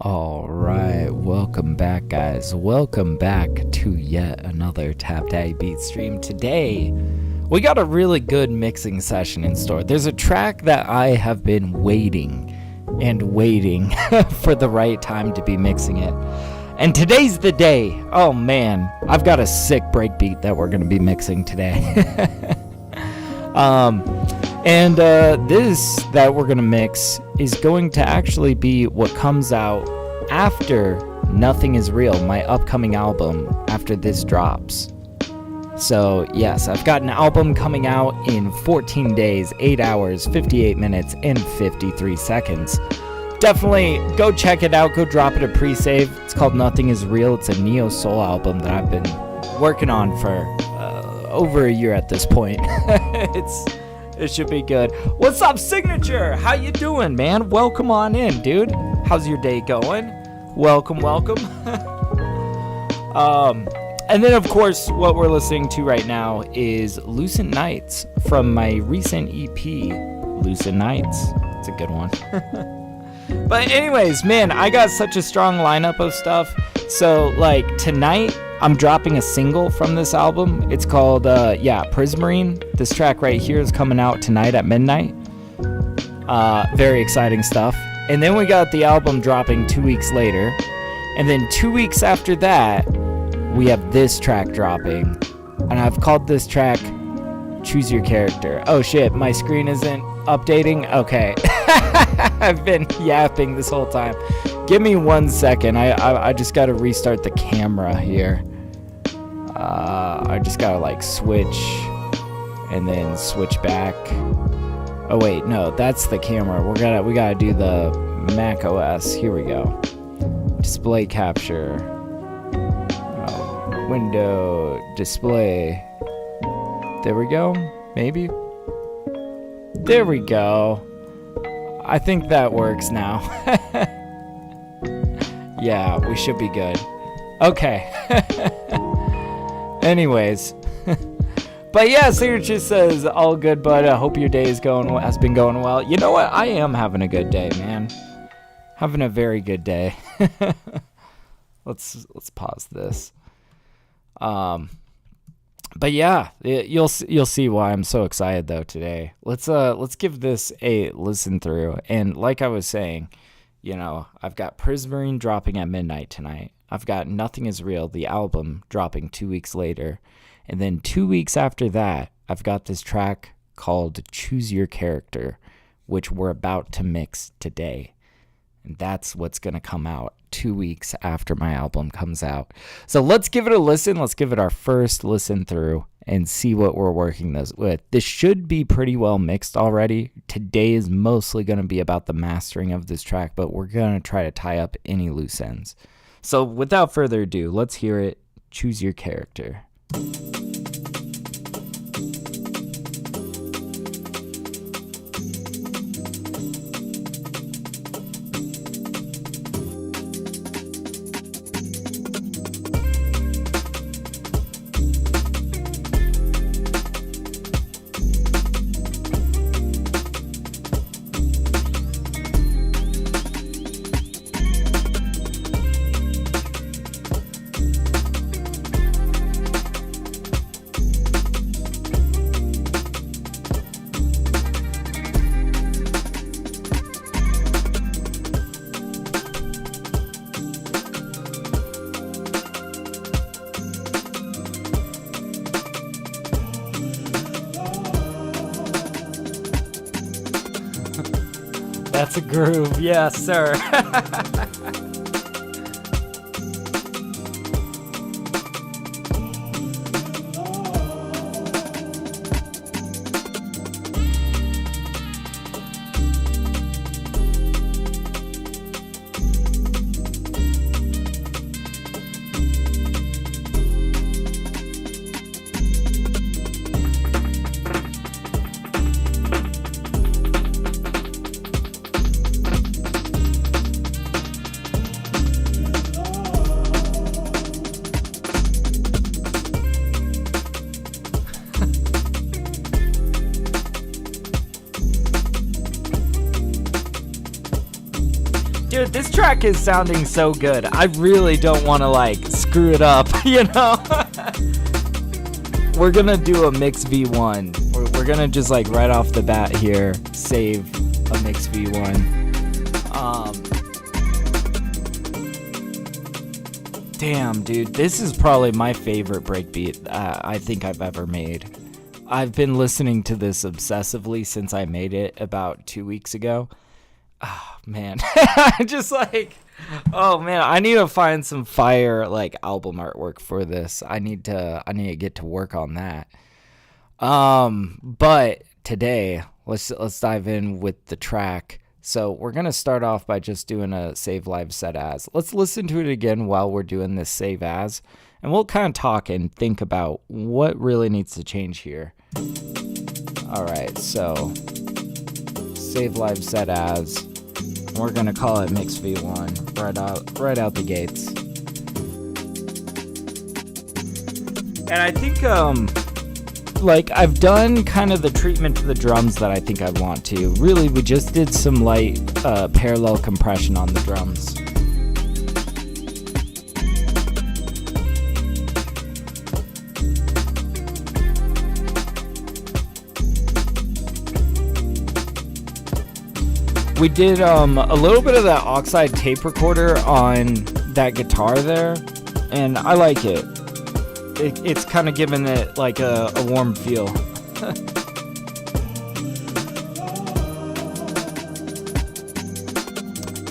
All right, welcome back, guys. Welcome back to yet another TapDaddyBeats stream. Today, we got a really good mixing session in store. There's a track that I have been waiting for the right time to be mixing it. And today's the day. Oh man, I've got a sick breakbeat that we're gonna be mixing today. This that we're gonna mix is going to actually be what comes out after Nothing Is Real, my upcoming album, after this drops. So yes, I've got an album coming out in 14 days, 8 hours, 58 minutes, and 53 seconds. Definitely go check it out, go drop it a pre-save. It's called Nothing Is Real. It's a neo-soul album that I've been working on for over a year at this point. It should be good. What's up, Signature? How you doing, man? Welcome on in, dude. How's your day going? Welcome. And then, of course, what we're listening to right now is Lucent Nights from my recent EP, Lucent Nights. It's a good one. But anyways, man, I got such a strong lineup of stuff. So, like, tonight, I'm dropping a single from this album. It's called, Prismarine. This track right here is coming out tonight at midnight. Very exciting stuff. And then we got the album dropping 2 weeks later. And then 2 weeks after that, we have this track dropping. And I've called this track Choose Your Character. Oh shit, my screen isn't updating? Okay. I've been yapping this whole time. Give me 1 second. I just gotta restart the camera here. I just gotta like switch and then switch back. Oh wait, no, that's the camera. We gotta do the Mac OS. Here we go. Display capture. Window display. There we go. Maybe. There we go. I think that works now. Yeah, we should be good. Okay. Anyways. But yeah, Signature says, all good, bud. I hope your day has been going well. You know what? I am having a good day, man. Having a very good day. Let's pause this. But yeah, you'll see why I'm so excited though today. Let's give this a listen through. And like I was saying, you know, I've got Prismarine dropping at midnight tonight. I've got Nothing Is Real, the album, dropping 2 weeks later. And then 2 weeks after that, I've got this track called Choose Your Character, which we're about to mix today. And that's what's going to come out 2 weeks after my album comes out. So let's give it a listen. Let's give it our first listen through and see what we're working this with. This should be pretty well mixed already. Today is mostly going to be about the mastering of this track, but we're going to try to tie up any loose ends. So without further ado, let's hear it. Choose Your Character. That's a groove, yes, sir. track is sounding so good. I really don't want to like screw it up, you know? We're gonna do a mix V1. We're gonna just like right off the bat here save a mix V1. Damn, dude, this is probably my favorite breakbeat I think I've ever made. I've been listening to this obsessively since I made it about 2 weeks ago. Oh, man. Just like, oh, man, I need to find some fire, like, album artwork for this. I need to get to work on that. But today, let's dive in with the track. So we're going to start off by just doing a save live set as. Let's listen to it again while we're doing this save as, and we'll kind of talk and think about what really needs to change here. All right, so save live set as. We're going to call it mix V1 right out the gates. And I think like I've done kind of the treatment to the drums that I think I want to. Really, we just did some light parallel compression on the drums. We did a little bit of that oxide tape recorder on that guitar there, and I like it. It's kind of giving it like a warm feel.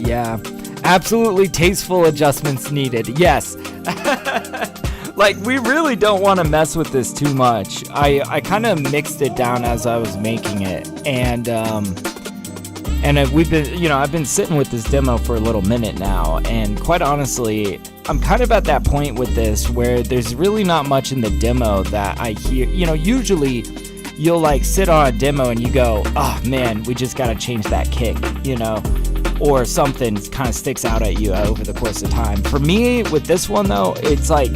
Yeah, absolutely tasteful adjustments needed. Yes. Like, we really don't want to mess with this too much. I kind of mixed it down as I was making it, and we've been, you know, I've been sitting with this demo for a little minute now, and quite honestly, I'm kind of at that point with this where there's really not much in the demo that I hear. You know, usually you'll like sit on a demo and you go, oh man, we just gotta change that kick, you know, or something kind of sticks out at you over the course of time. For me, with this one though, it's like,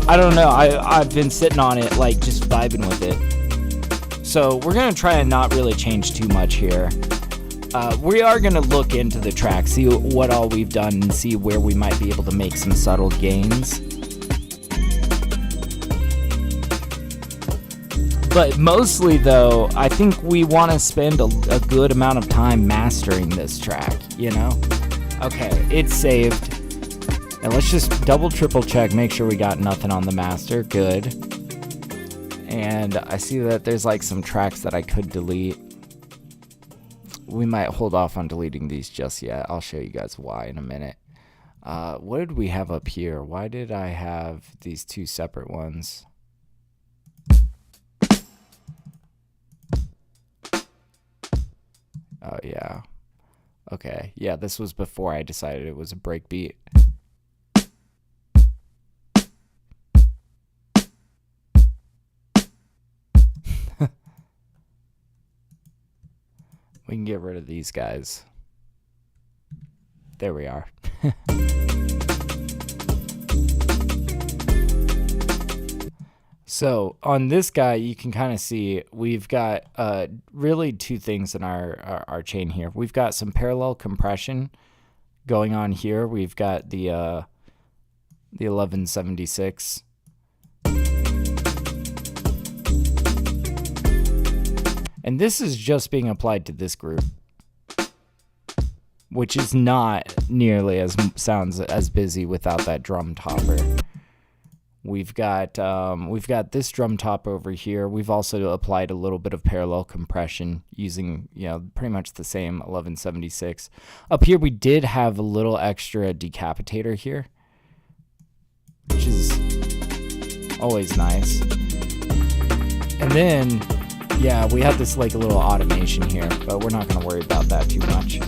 I don't know, I've been sitting on it like just vibing with it. So we're gonna try and not really change too much here. We are going to look into the track, see what all we've done, and see where we might be able to make some subtle gains. But mostly, though, I think we want to spend a good amount of time mastering this track, you know? Okay, it's saved. And let's just double, triple check, make sure we got nothing on the master. Good. And I see that there's like some tracks that I could delete. We might hold off on deleting these just yet. I'll show you guys why in a minute. What did we have up here? Why did I have these two separate ones? Oh, yeah. Okay. Yeah, this was before I decided it was a breakbeat. We can get rid of these guys. There we are. So on this guy, you can kind of see we've got really two things in our chain here. We've got some parallel compression going on here. We've got the 1176. And this is just being applied to this group, which is not nearly as sounds as busy without that drum topper. We've got this drum top over here. We've also applied a little bit of parallel compression using, you know, pretty much the same 1176. Up here we did have a little extra decapitator here, which is always nice. And then, yeah, we have this like a little automation here, but we're not going to worry about that too much.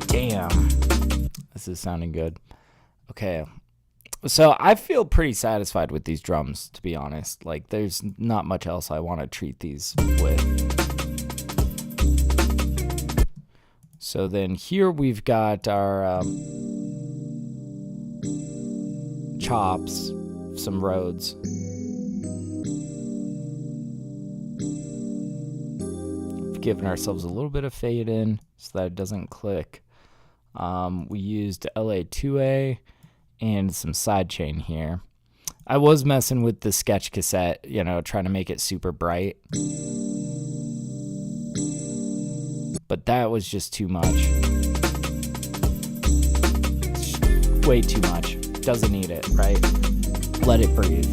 Damn, this is sounding good. Okay, so I feel pretty satisfied with these drums, to be honest. Like, there's not much else I want to treat these with. So then here we've got our chops, some Rhodes. We've given ourselves a little bit of fade in so that it doesn't click. We used LA2A and some sidechain here. I was messing with the sketch cassette, you know, trying to make it super bright. But that was just too much. Way too much. Doesn't need it, right? Let it breathe.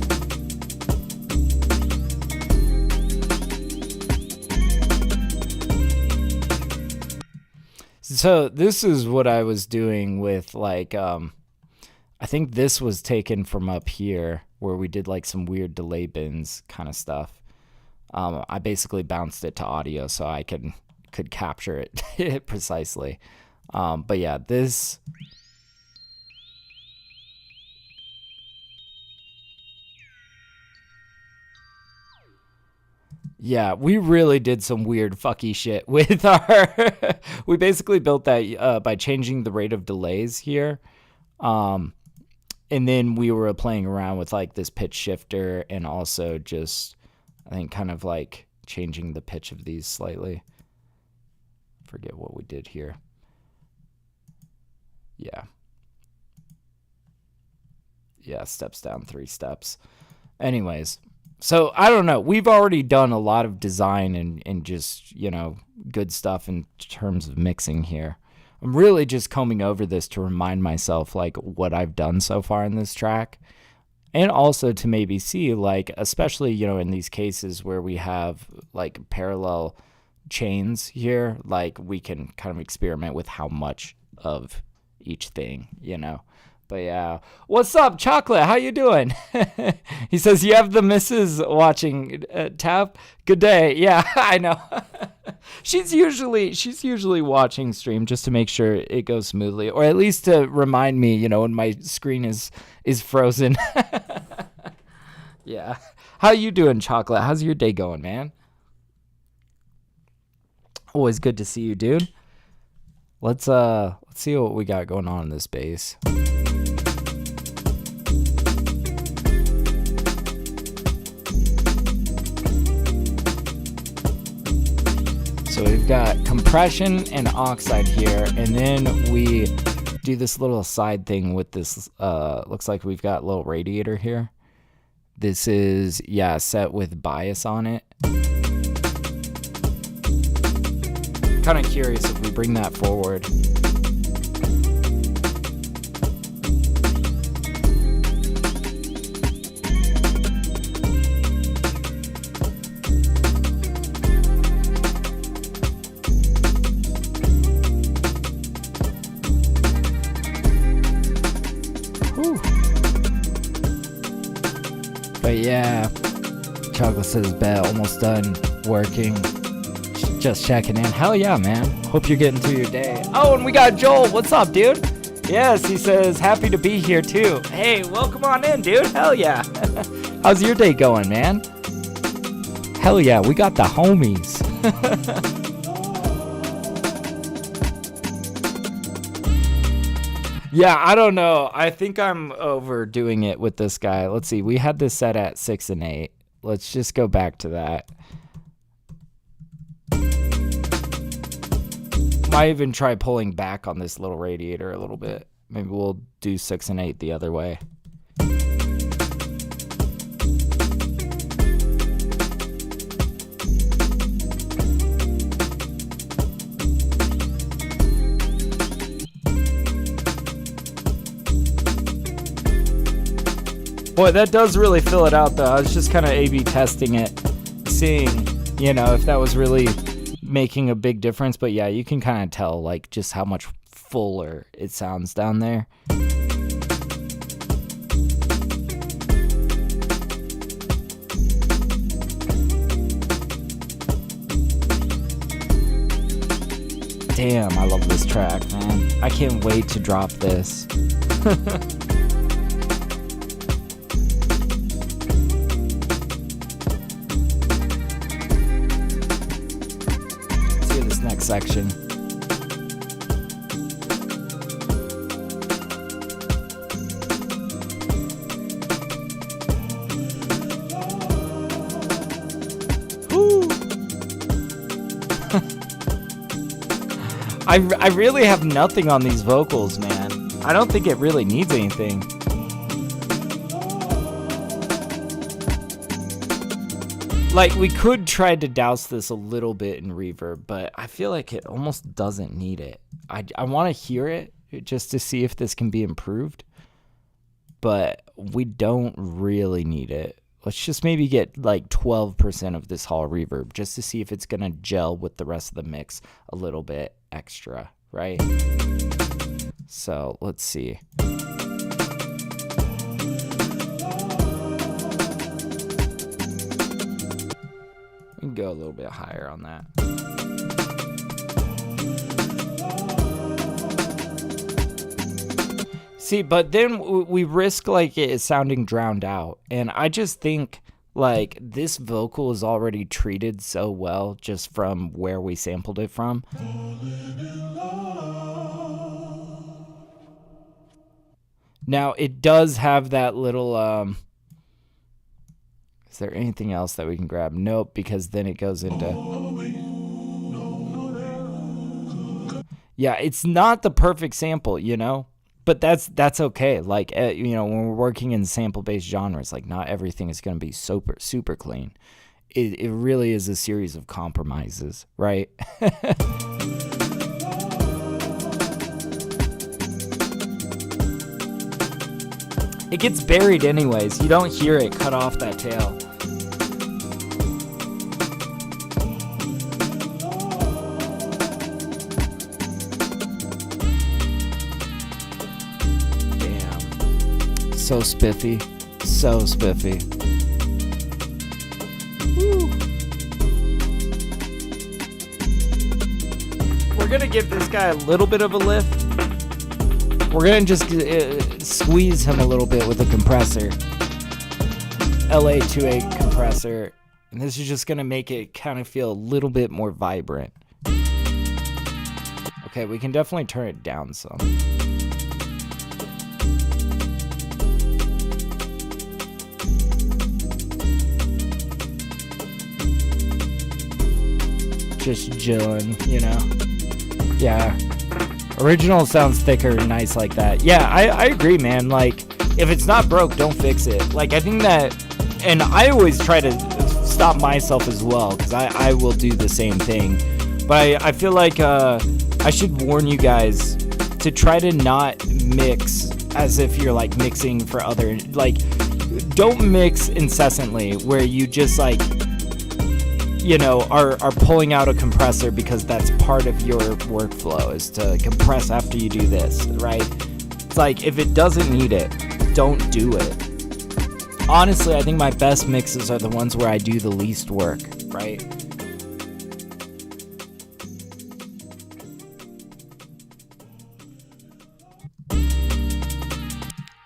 So this is what I was doing with like, I think this was taken from up here where we did like some weird delay bins kind of stuff. I basically bounced it to audio so I could capture it precisely. But yeah, this. Yeah, we really did some weird fucky shit with our. We basically built that by changing the rate of delays here. And then we were playing around with like this pitch shifter and also just, I think, kind of like changing the pitch of these slightly. Forget what we did here. Yeah. Yeah, steps down 3 steps. Anyways, so I don't know. We've already done a lot of design and just, you know, good stuff in terms of mixing here. I'm really just combing over this to remind myself like what I've done so far in this track. And also to maybe see like, especially, you know, in these cases where we have like parallel chains here, like we can kind of experiment with how much of each thing, you know. But yeah, what's up, Chocolate? How you doing? He says you have the missus watching. Tap, good day. Yeah, I know. she's usually watching stream just to make sure it goes smoothly, or at least to remind me, you know, when my screen is frozen. Yeah. How you doing, Chocolate? How's your day going, man? Always good to see you, dude. Let's see what we got going on in this bass. So we've got compression and oxide here, and then we do this little side thing with this, looks like we've got a little radiator here. This is, yeah, set with bias on it. Kind of curious if we bring that forward. But yeah, Chocolate says, bet, almost done working. Just checking in. Hell yeah, man. Hope you're getting through your day. Oh, and we got Joel. What's up, dude? Yes, he says, happy to be here too. Hey, welcome on in, dude. Hell yeah. How's your day going, man? Hell yeah, we got the homies. Yeah, I don't know. I think I'm overdoing it with this guy. Let's see. We had this set at 6 and 8. Let's just go back to that. Might even try pulling back on this little radiator a little bit. Maybe we'll do 6 and 8 the other way. Boy, that does really fill it out, though. I was just kind of A/B testing it, seeing, you know, if that was really making a big difference. But yeah, you can kind of tell, like, just how much fuller it sounds down there. Damn, I love this track, man. I can't wait to drop this. Next section. Woo. I really have nothing on these vocals, man. I don't think it really needs anything. Like, we could try to douse this a little bit in reverb, but I feel like it almost doesn't need it. I want to hear it just to see if this can be improved, but we don't really need it. Let's just maybe get like 12% of this hall reverb just to see if it's going to gel with the rest of the mix a little bit extra, right? So let's see. We can go a little bit higher on that. See, but then we risk like it sounding drowned out. And I just think like this vocal is already treated so well just from where we sampled it from. Now it does have that little is there anything else that we can grab? Nope, because then it goes into... Yeah, it's not the perfect sample, you know? But that's okay. Like, you know, when we're working in sample-based genres, like, not everything is going to be super clean. It really is a series of compromises, right? It gets buried anyways. You don't hear it cut off that tail. Damn. So spiffy. So spiffy. Woo. We're gonna give this guy a little bit of a lift. We're going to just squeeze him a little bit with a compressor. LA28 compressor. And this is just going to make it kind of feel a little bit more vibrant. Okay, we can definitely turn it down some. Just chilling, you know? Yeah. Original sounds thicker and nice like that. Yeah, I agree, man. Like, if it's not broke, don't fix it. Like, I think that, and I always try to stop myself as well, because I will do the same thing. But I feel like I should warn you guys to try to not mix as if you're, like, mixing for other, like, don't mix incessantly where you just, like, you know, are pulling out a compressor because that's part of your workflow, is to compress after you do this, right? It's like, if it doesn't need it, don't do it. Honestly, I think my best mixes are the ones where I do the least work, right?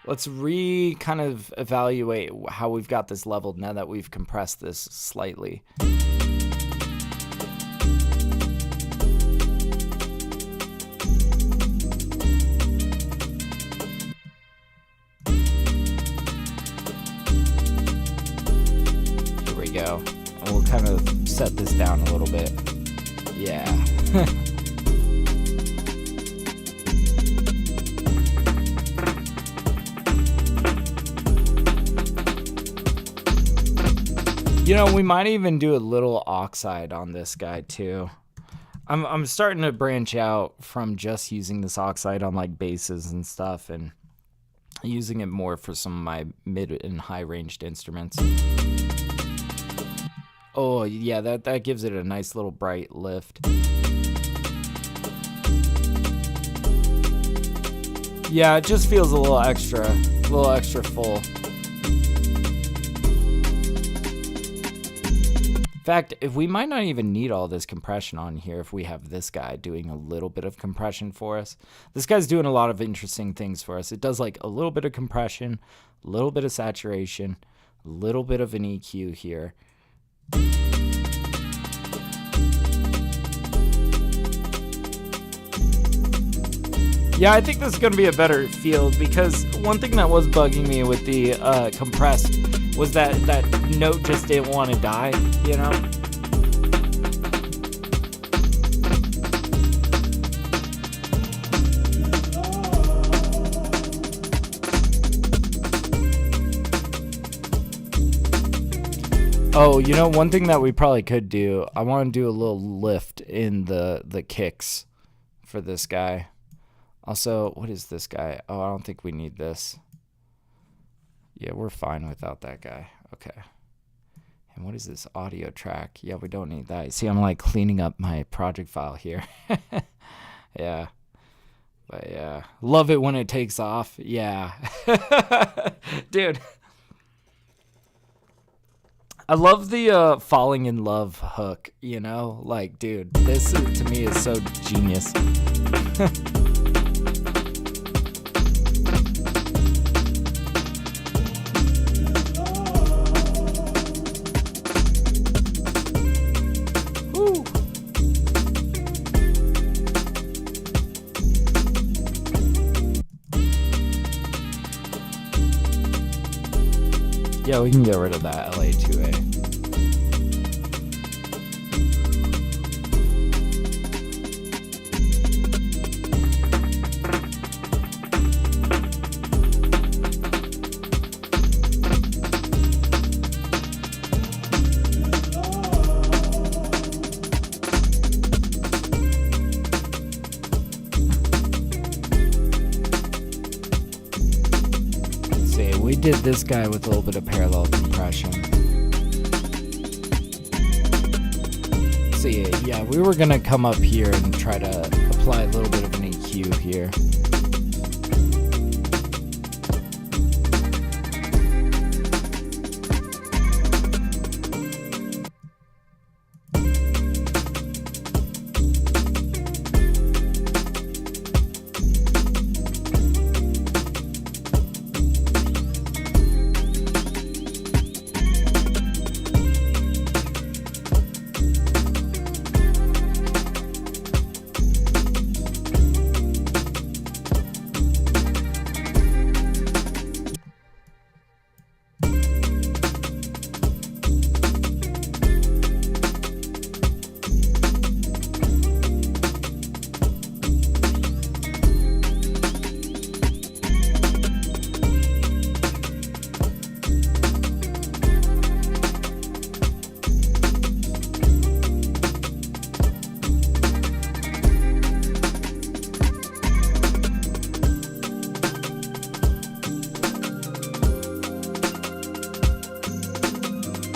Let's kind of evaluate how we've got this leveled now that we've compressed this slightly. Go, and we'll kind of set this down a little bit. Yeah. You know, we might even do a little oxide on this guy too. I'm starting to branch out from just using this oxide on like basses and stuff, and using it more for some of my mid and high ranged instruments. Oh, yeah, that gives it a nice little bright lift. Yeah, it just feels a little extra full. In fact, if we might not even need all this compression on here if we have this guy doing a little bit of compression for us. This guy's doing a lot of interesting things for us. It does like a little bit of compression, a little bit of saturation, a little bit of an EQ here. Yeah, I think this is going to be a better feel, because one thing that was bugging me with the compressed was that note just didn't want to die, you know? Oh, you know, one thing that we probably could do, I want to do a little lift in the kicks for this guy. Also, what is this guy? Oh, I don't think we need this. Yeah, we're fine without that guy. Okay. And what is this audio track? Yeah, we don't need that. You see, I'm like cleaning up my project file here. Yeah. But yeah, love it when it takes off. Yeah. Dude. I love the falling in love hook, you know? Like, dude, this to me is so genius. Woo. Yeah, we can get rid of that LA2A. We did this guy with a little bit of parallel compression. So yeah, we were gonna come up here and try to apply a little bit of an EQ here.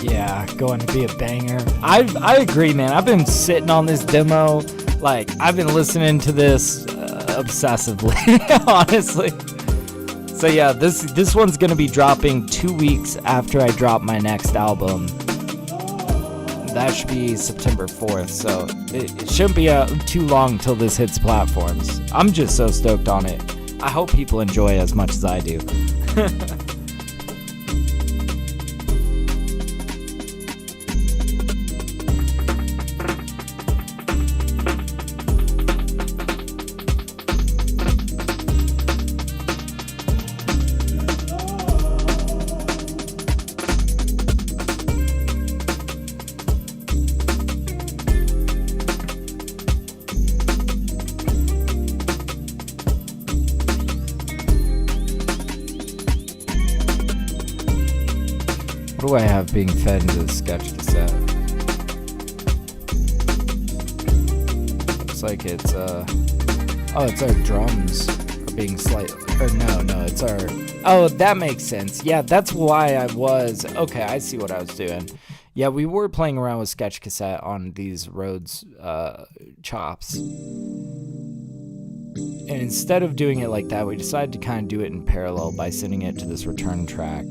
Yeah, going to be a banger. I agree, man. I've been sitting on this demo. Like, I've been listening to this obsessively, honestly. So yeah, this one's going to be dropping 2 weeks after I drop my next album. That should be September 4th, so it shouldn't be too long till this hits platforms. I'm just so stoked on it. I hope people enjoy it as much as I do. What do I have being fed into the sketch cassette? Looks like it's oh, it's our drums are being it's our, oh, that makes sense. Yeah, that's why I was, okay, I see what I was doing. Yeah, we were playing around with sketch cassette on these Rhodes chops. And instead of doing it like that, we decided to kind of do it in parallel by sending it to this return track.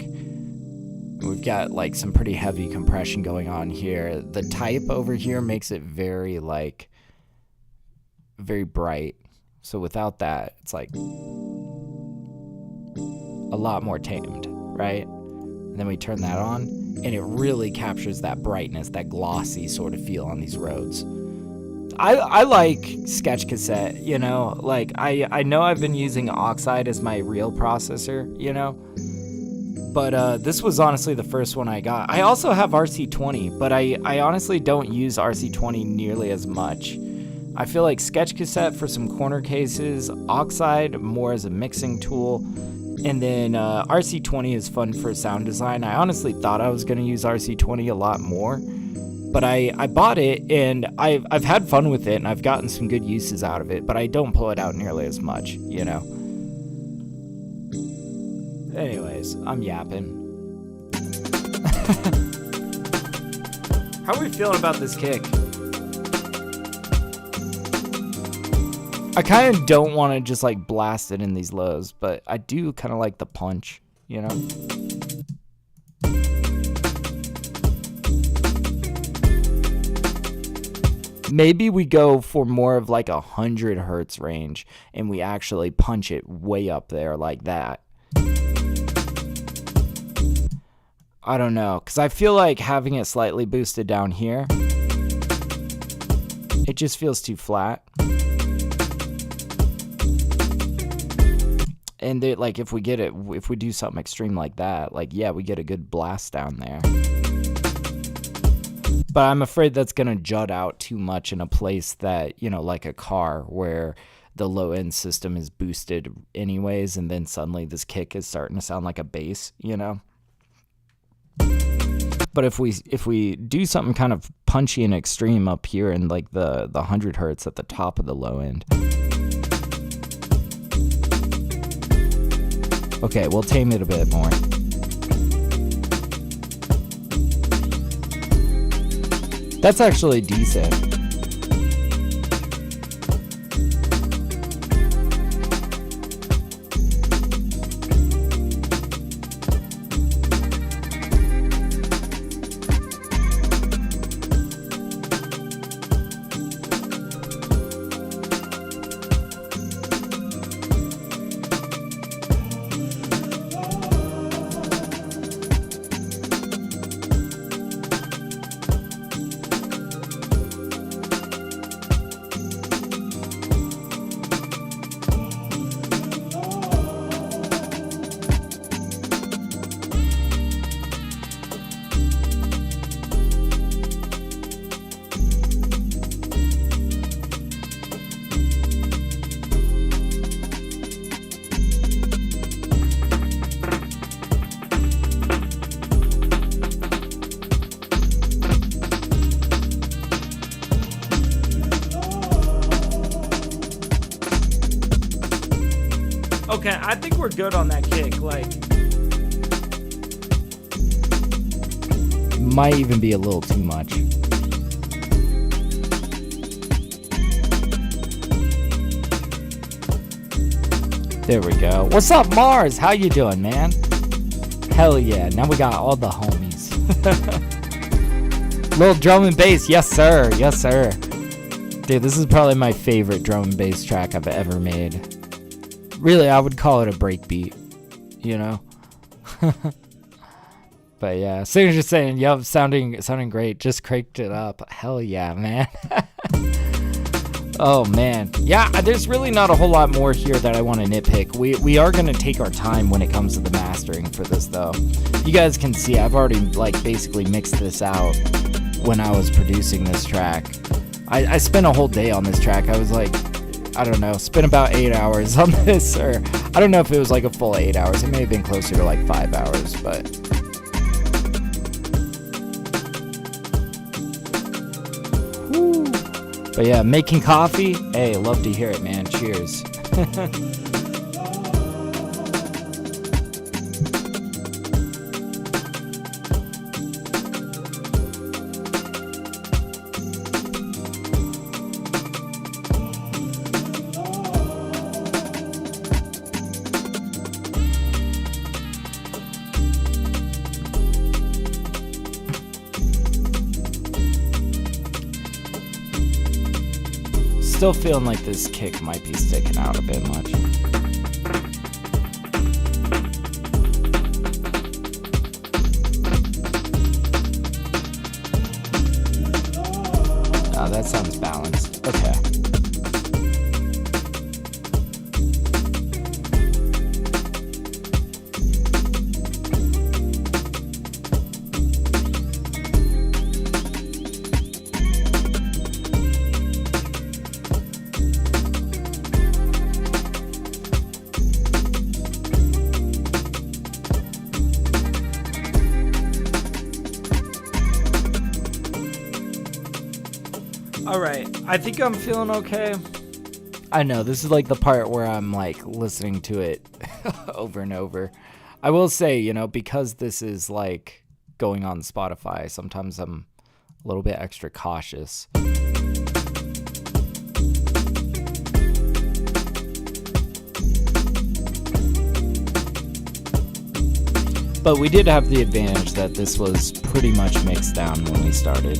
We've got like some pretty heavy compression going on here. The type over here makes it very bright. So without that, it's like a lot more tamed, right? And then we turn that on and it really captures that brightness, that glossy sort of feel on these Rhodes. I like sketch cassette, you know, like I know I've been using Oxide as my real processor, you know, but this was honestly the first one I got. I also have RC20, but I honestly don't use RC20 nearly as much. I feel like sketch cassette for some corner cases, Oxide more as a mixing tool, And then RC20 is fun for sound design. I honestly thought I was going to use RC20 a lot more, but I bought it and I've had fun with it and I've gotten some good uses out of it, but I don't pull it out nearly as much, you know. Anyways, I'm yapping. How are we feeling about this kick? I kind of don't want to just like blast it in these lows, but I do kind of like the punch, you know? Maybe we go for more of like 100 hertz range and we actually punch it way up there like that. I don't know, because I feel like having it slightly boosted down here, it just feels too flat. And like if we do something extreme like that, like yeah, we get a good blast down there. But I'm afraid that's gonna jut out too much in a place that, you know, like a car where the low end system is boosted anyways, and then suddenly this kick is starting to sound like a bass, you know. But if we do something kind of punchy and extreme up here in like the 100 hertz at the top of the low end. Okay, we'll tame it a bit more. That's actually decent. Okay, I think we're good on that kick. Like, might even be a little too much. There we go. What's up, Mars? How you doing, man? Hell yeah. Now we got all the homies. Little drum and bass. Yes, sir. Yes, sir. Dude, this is probably my favorite drum and bass track I've ever made. Really, I would call it a breakbeat, you know? But yeah, Signature saying, yup, sounding great. Just cranked it up. Hell yeah, man. Oh, man. Yeah, there's really not a whole lot more here that I want to nitpick. We are going to take our time when it comes to the mastering for this, though. You guys can see I've already, like, basically mixed this out when I was producing this track. I spent a whole day on this track. I was like, I don't know, spent about 8 hours on this, or I don't know if it was like a full 8 hours. It may have been closer to like 5 hours, but whew. But yeah, making coffee, hey, love to hear it, man. Cheers. Still feeling like this kick might be sticking out a bit much. Oh, that sounds balanced. Okay. All right, I think I'm feeling okay. I know this is like the part where I'm like listening to it over and over. I will say, you know, because this is like going on Spotify, sometimes I'm a little bit extra cautious. But we did have the advantage that this was pretty much mixed down when we started.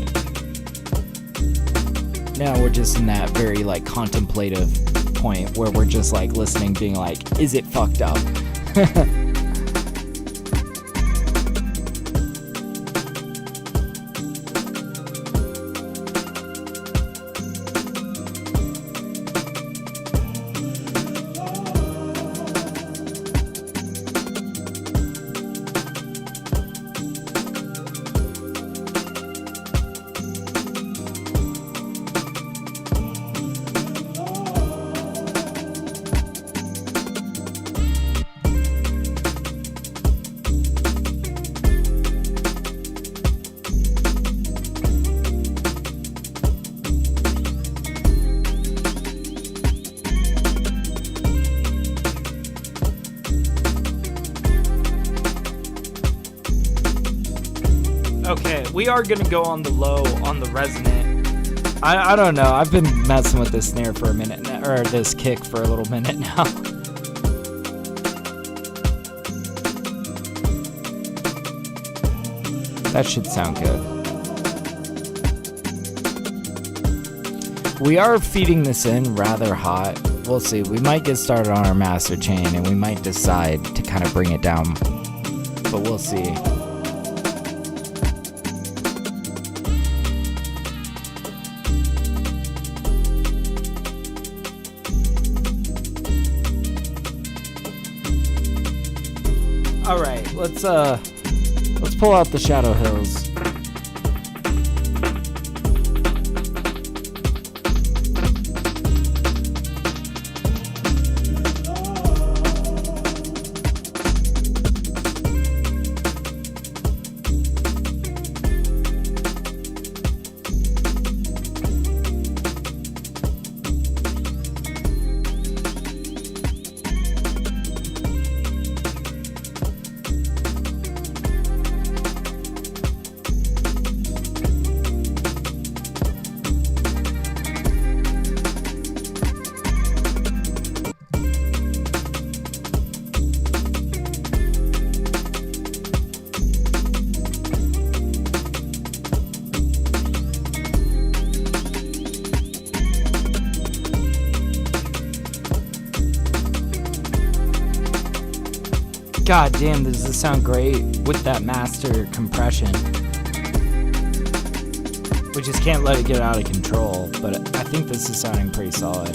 Now we're just in that very like contemplative point where we're just like listening, being like, is it fucked up? Okay, we are gonna go on the low on the resonant. I don't know. I've been messing with this snare for a minute now, or this kick for a little minute now. That should sound good. We are feeding this in rather hot. We'll see. We might get started on our master chain and we might decide to kind of bring it down, but we'll see. All right, let's pull out the Shadow Hills. God damn, does this sound great with that master compression. We just can't let it get out of control, but I think this is sounding pretty solid.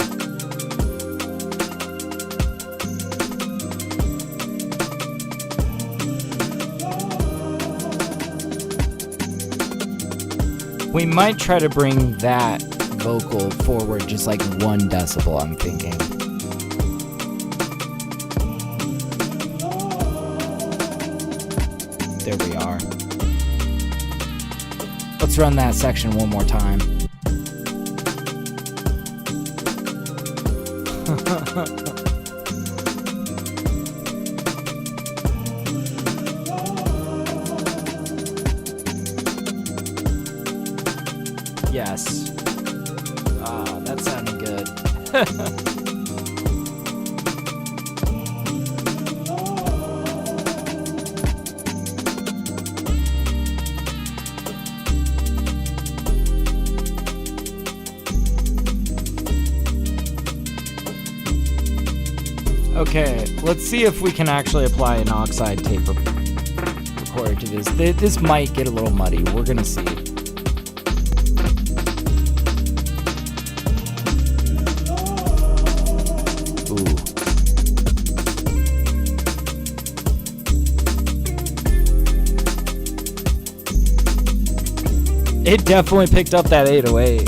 We might try to bring that vocal forward just like 1 decibel, I'm thinking. There we are. Let's run that section one more time. Yes. Ah, that sounded good. Okay, let's see if we can actually apply an oxide tape recorder to this. This might get a little muddy. We're gonna see. Ooh. It definitely picked up that 808.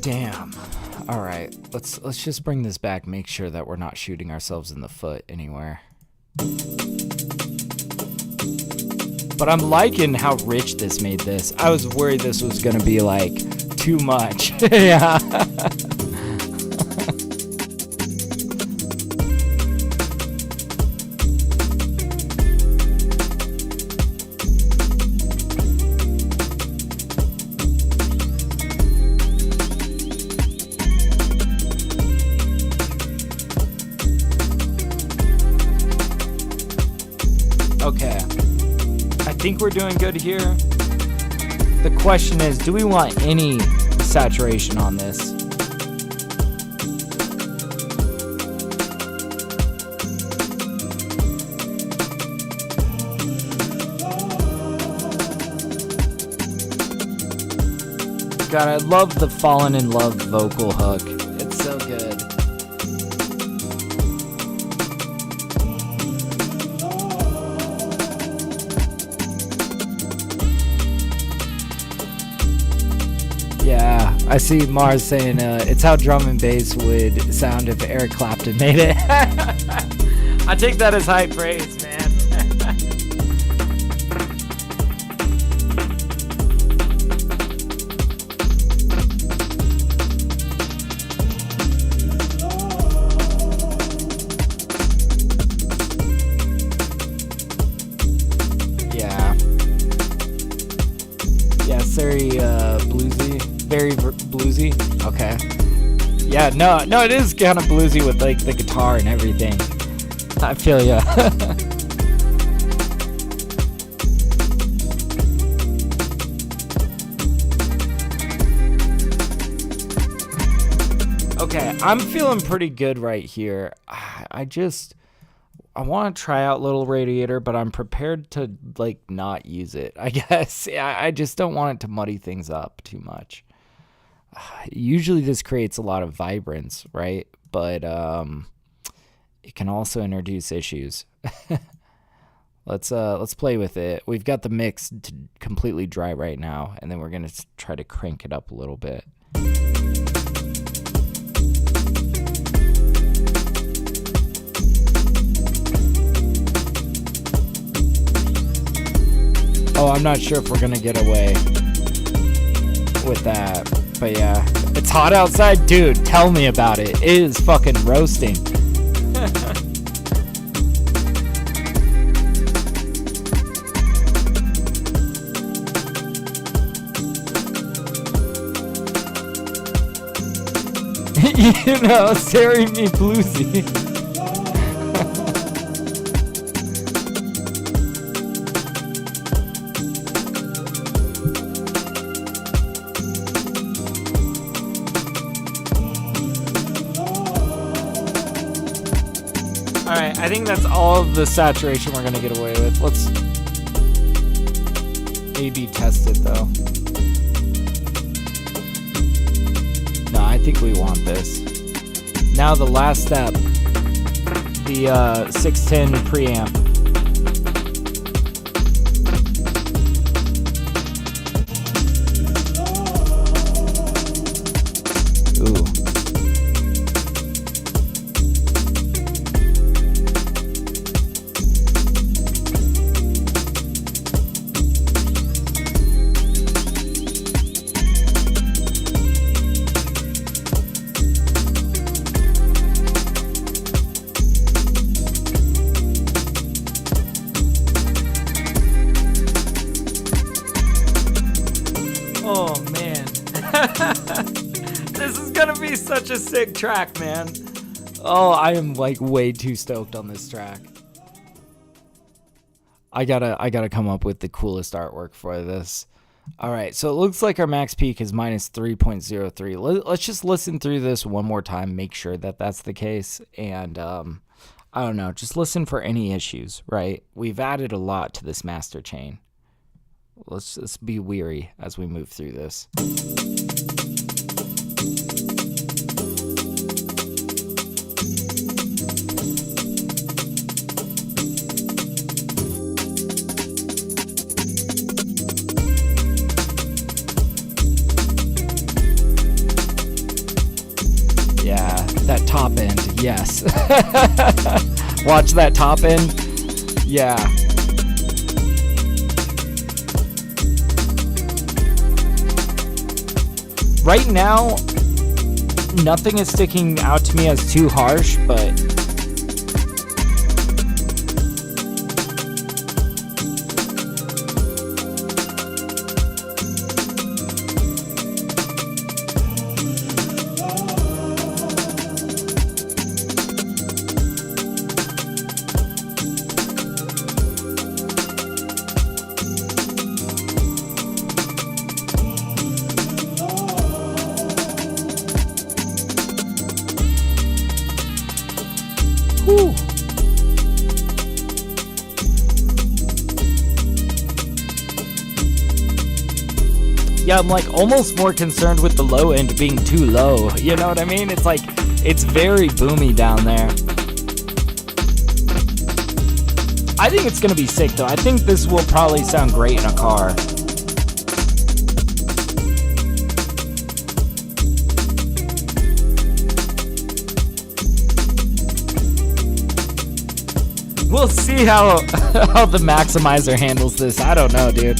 Damn. All right, let's just bring this back. Make sure that we're not shooting ourselves in the foot anywhere. But I'm liking how rich this made this. I was worried this was gonna be like too much. Yeah. Okay, I think we're doing good here. The question is, do we want any saturation on this? God, I love the Fallen in Love vocal hook. It's so good. Yeah, I see Mars saying it's how drum and bass would sound if Eric Clapton made it. I take that as high praise, man. Yeah, very bluesy. Very bluesy. Okay. Yeah, no, it is kind of bluesy with like the guitar and everything. I feel ya. Okay, I'm feeling pretty good right here. I want to try out Little Radiator, but I'm prepared to like not use it, I guess. I just don't want it to muddy things up too much. Usually this creates a lot of vibrance, right? But it can also introduce issues. Let's play with it. We've got the mix completely dry right now, and then we're gonna try to crank it up a little bit. Oh, I'm not sure if we're gonna get away with that, but yeah. It's hot outside? Dude, tell me about it. It is fucking roasting. You know, staring me bluesy. Alright, I think that's all of the saturation we're gonna get away with. Let's A/B test it though. No, I think we want this. Now the last step, the 610 preamp. Oh man, this is gonna be such a sick track, man. Oh, I am like way too stoked on this track. I gotta come up with the coolest artwork for this. All right, so it looks like our max peak is minus 3.03. Let's just listen through this one more time, make sure that that's the case, and I don't know, just listen for any issues, right? We've added a lot to this master chain. Let's be weary as we move through this. top end, yes. Watch that top end. Yeah. Right now, nothing is sticking out to me as too harsh, but whew. Yeah, I'm like almost more concerned with the low end being too low. You know what I mean? It's like, it's very boomy down there. I think it's gonna be sick though. I think this will probably sound great in a car. We'll see how the maximizer handles this. I don't know, dude.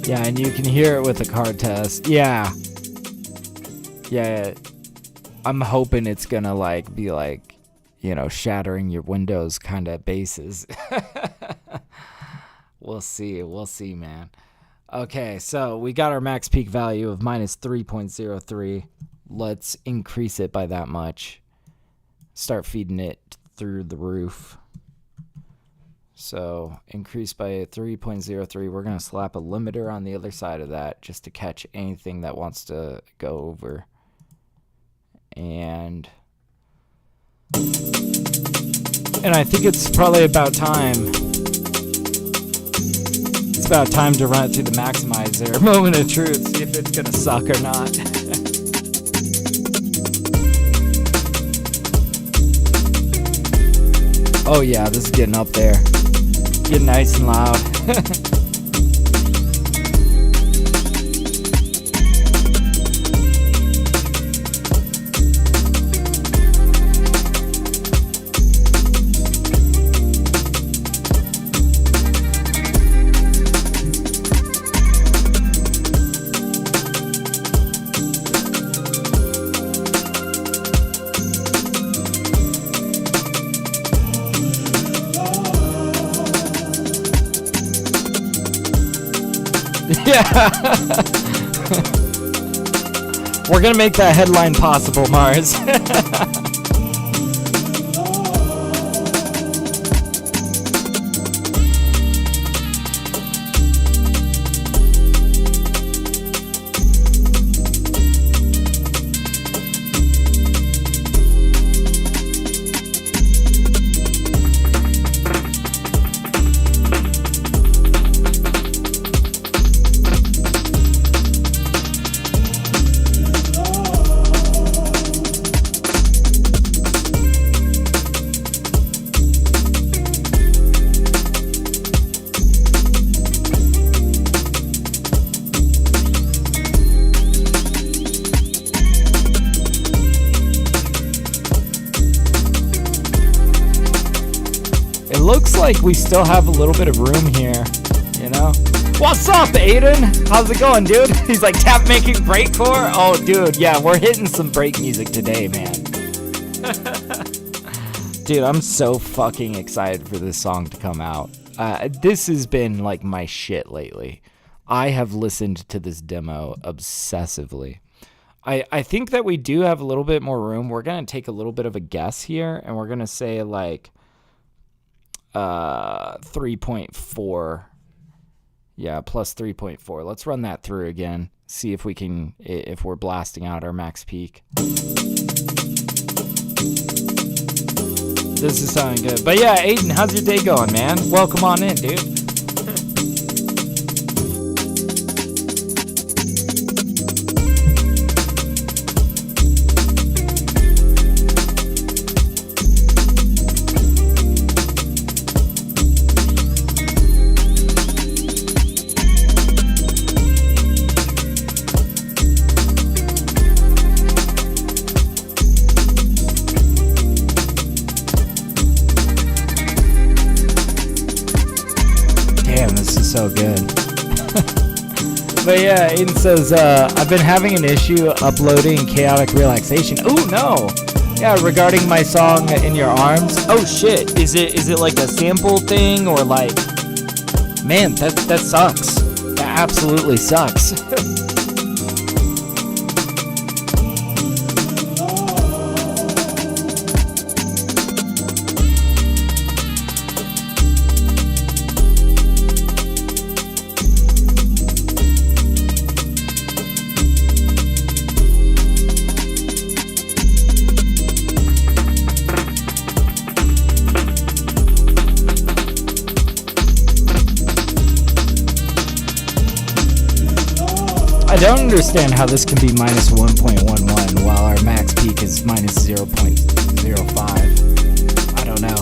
Yeah, and you can hear it with the car test. Yeah. Yeah. I'm hoping it's gonna like be like, you know, shattering your windows kind of basses. We'll see, man. Okay, so we got our max peak value of minus 3.03. Let's increase it by that much. Start feeding it through the roof. So increase by 3.03. We're going to slap a limiter on the other side of that just to catch anything that wants to go over. And I think it's probably about time. It's about time to run it through the maximizer. Moment of truth. See if it's going to suck or not. Oh yeah, this is getting up there. Getting nice and loud. Yeah. We're gonna make that headline possible, Mars. Looks like we still have a little bit of room here, you know? What's up, Aiden? How's it going, dude? He's like, tap making breakcore? Oh, dude, yeah, we're hitting some break music today, man. Dude, I'm so fucking excited for this song to come out. This has been like my shit lately. I have listened to this demo obsessively. I think that we do have a little bit more room. We're going to take a little bit of a guess here, and we're going to say like 3.4. Yeah, plus 3.4. Let's run that through again. See if we can, if we're blasting out our max peak. This is sounding good. But yeah, Aiden, how's your day going, man? Welcome on in, dude. Damn, this is so good. But yeah, Aiden says, I've been having an issue uploading Chaotic Relaxation. Oh no! Yeah, regarding my song In Your Arms. Oh shit, is it like a sample thing or like... Man, that sucks. That absolutely sucks. I don't understand how this can be minus 1.11 while our max peak is minus 0.05. I don't know.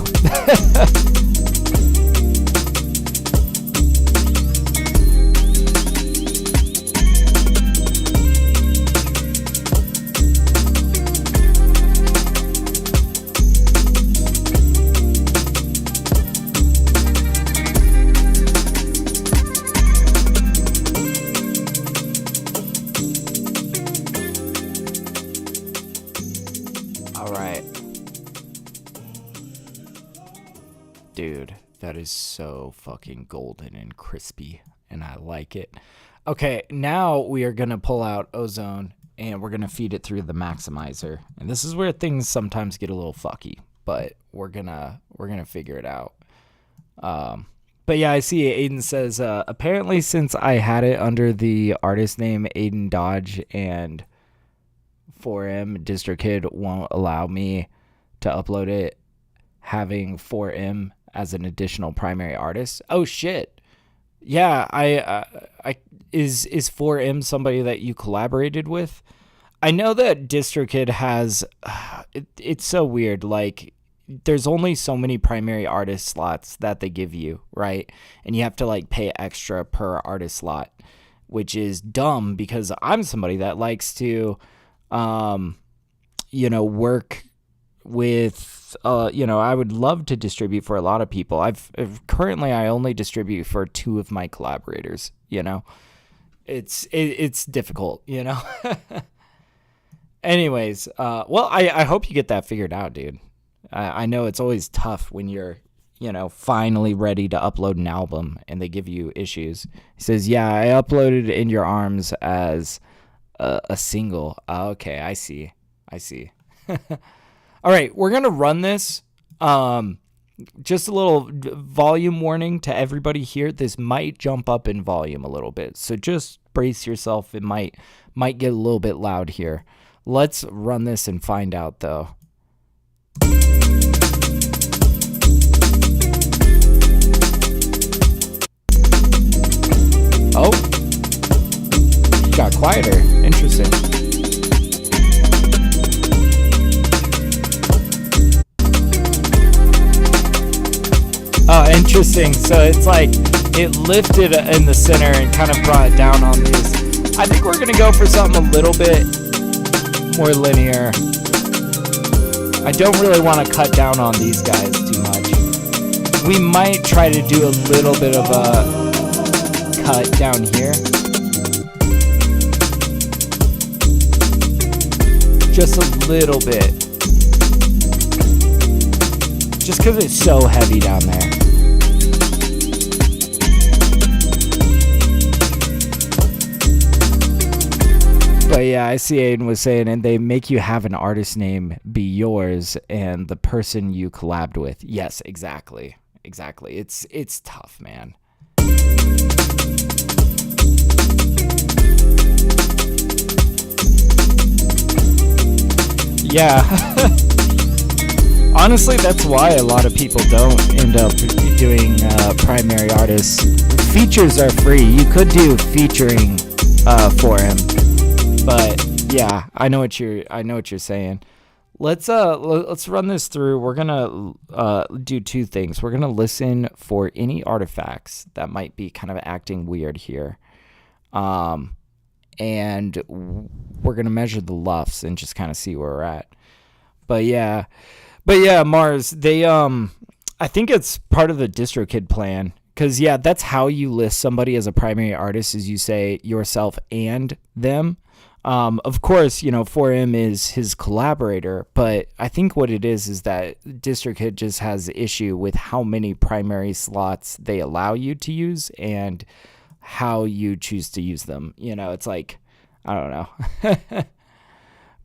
Dude, that is so fucking golden and crispy, and I like it. Okay, now we are going to pull out Ozone, and we're going to feed it through the maximizer. And this is where things sometimes get a little fucky, but we're gonna figure it out. But yeah, I see Aiden says, apparently since I had it under the artist name Aiden Dodge and 4M, DistroKid won't allow me to upload it having 4M as an additional primary artist. Oh shit. Yeah, I is 4M somebody that you collaborated with? I know that DistroKid has it's so weird, like there's only so many primary artist slots that they give you, right? And you have to like pay extra per artist slot, which is dumb because I'm somebody that likes to work with I would love to distribute for a lot of people. Currently I only distribute for 2 of my collaborators. It's difficult. Anyways, well, I hope you get that figured out, dude. I know it's always tough when you're finally ready to upload an album and they give you issues. He says, yeah, I uploaded In Your Arms as a single. Okay, I see. All right, we're going to run this. Just a little volume warning to everybody here. This might jump up in volume a little bit, so just brace yourself. It might get a little bit loud here. Let's run this and find out, though. Oh, it got quieter. Interesting. Oh, interesting. So it's like it lifted in the center and kind of brought it down on these. I think we're going to go for something a little bit more linear. I don't really want to cut down on these guys too much. We might try to do a little bit of a cut down here. Just a little bit. Just because it's so heavy down there. But yeah, I see Aiden was saying, and they make you have an artist name be yours and the person you collabed with. Yes, exactly. It's tough, man. Yeah. Honestly, that's why a lot of people don't end up doing primary artists. Features are free. You could do featuring for him. But yeah, I know what you're saying. Let's run this through. We're gonna do 2 things. We're gonna listen for any artifacts that might be kind of acting weird here, and we're gonna measure the LUFs and just kind of see where we're at. But yeah, Mars. They I think it's part of the DistroKid plan Because, yeah, that's how you list somebody as a primary artist, is you say yourself and them. Of course, 4M is his collaborator, but I think what it is that DistroKid just has the issue with how many primary slots they allow you to use and how you choose to use them. It's like, I don't know.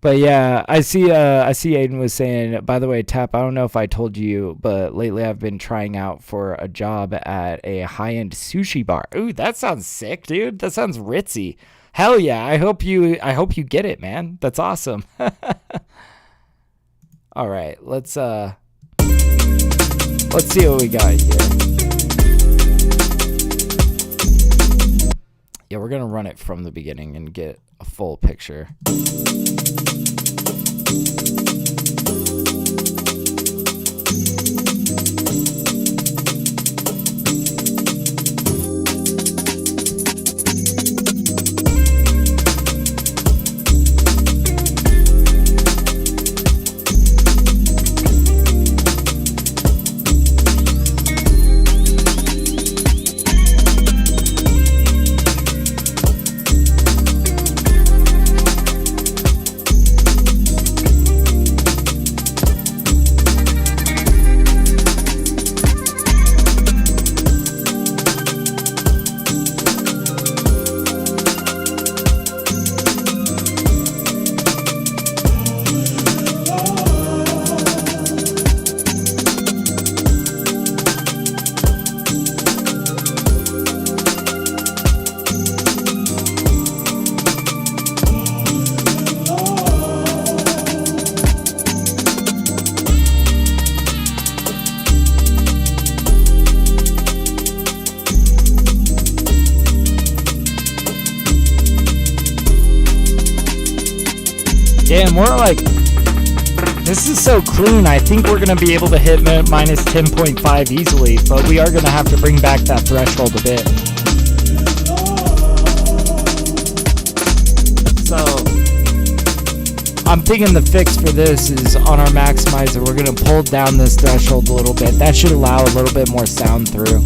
But yeah, I see Aiden was saying, by the way, Tap, I don't know if I told you, but lately I've been trying out for a job at a high-end sushi bar. Ooh, that sounds sick, dude. That sounds ritzy. Hell yeah. I hope you get it, man. That's awesome. All right, let's see what we got here. Yeah, we're going to run it from the beginning and get a full picture. Damn, we're like, this is so clean. I think we're going to be able to hit minus 10.5 easily, but we are going to have to bring back that threshold a bit. So, I'm thinking the fix for this is on our maximizer, we're going to pull down this threshold a little bit. That should allow a little bit more sound through.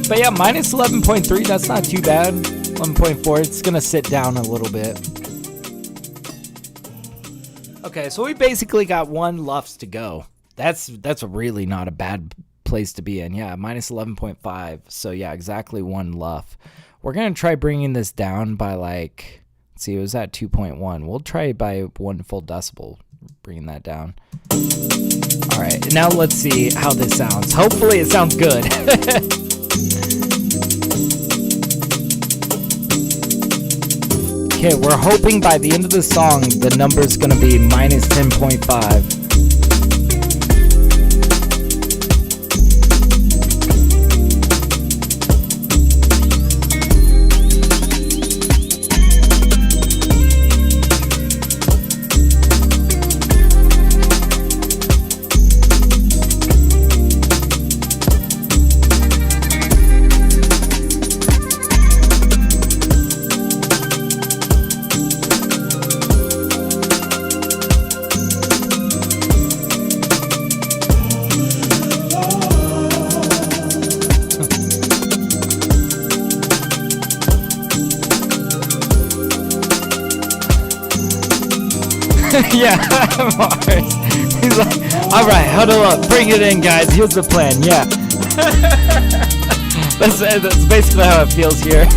But yeah, minus 11.3, that's not too bad. 11.4, it's going to sit down a little bit. Okay, so we basically got one LUFS to go. That's really not a bad place to be in. Yeah, minus 11.5. So yeah, exactly one LUF. We're going to try bringing this down by like, let's see, it was at 2.1. We'll try by 1 full decibel, bringing that down. All right, now let's see how this sounds. Hopefully it sounds good. Okay, we're hoping by the end of the song, the number's gonna be minus 10.5. Yeah, Mars. He's like, all right, huddle up, bring it in, guys. Here's the plan. Yeah, that's basically how it feels here.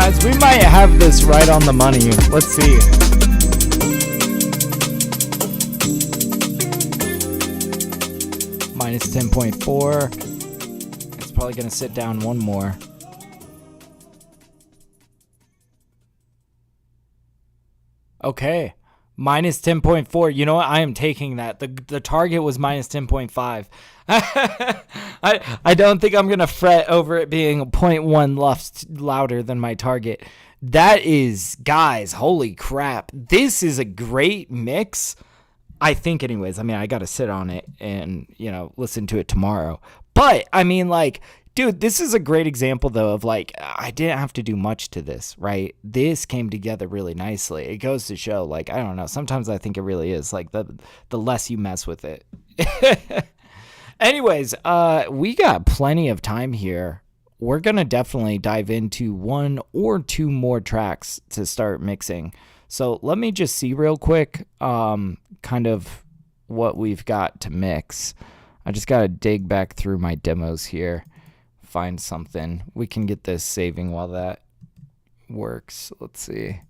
Guys, we might have this right on the money. Let's see. Minus 10.4. It's probably going to sit down one more. Okay. Minus 10.4. You know what? I am taking that. The target was minus 10.5. I don't think I'm going to fret over it being 0.1 louder than my target. That is, guys, holy crap. This is a great mix. I think anyways. I mean, I got to sit on it and, you know, listen to it tomorrow. But, I mean, like, dude, this is a great example, though, of, like, I didn't have to do much to this, right? This came together really nicely. It goes to show, like, I don't know. Sometimes I think it really is. Like, the less you mess with it. Anyways, we got plenty of time here. We're going to definitely dive into 1 or 2 more tracks to start mixing. So let me just see real quick kind of what we've got to mix. I just got to dig back through my demos here. Find something. We can get this saving while that works. Let's see.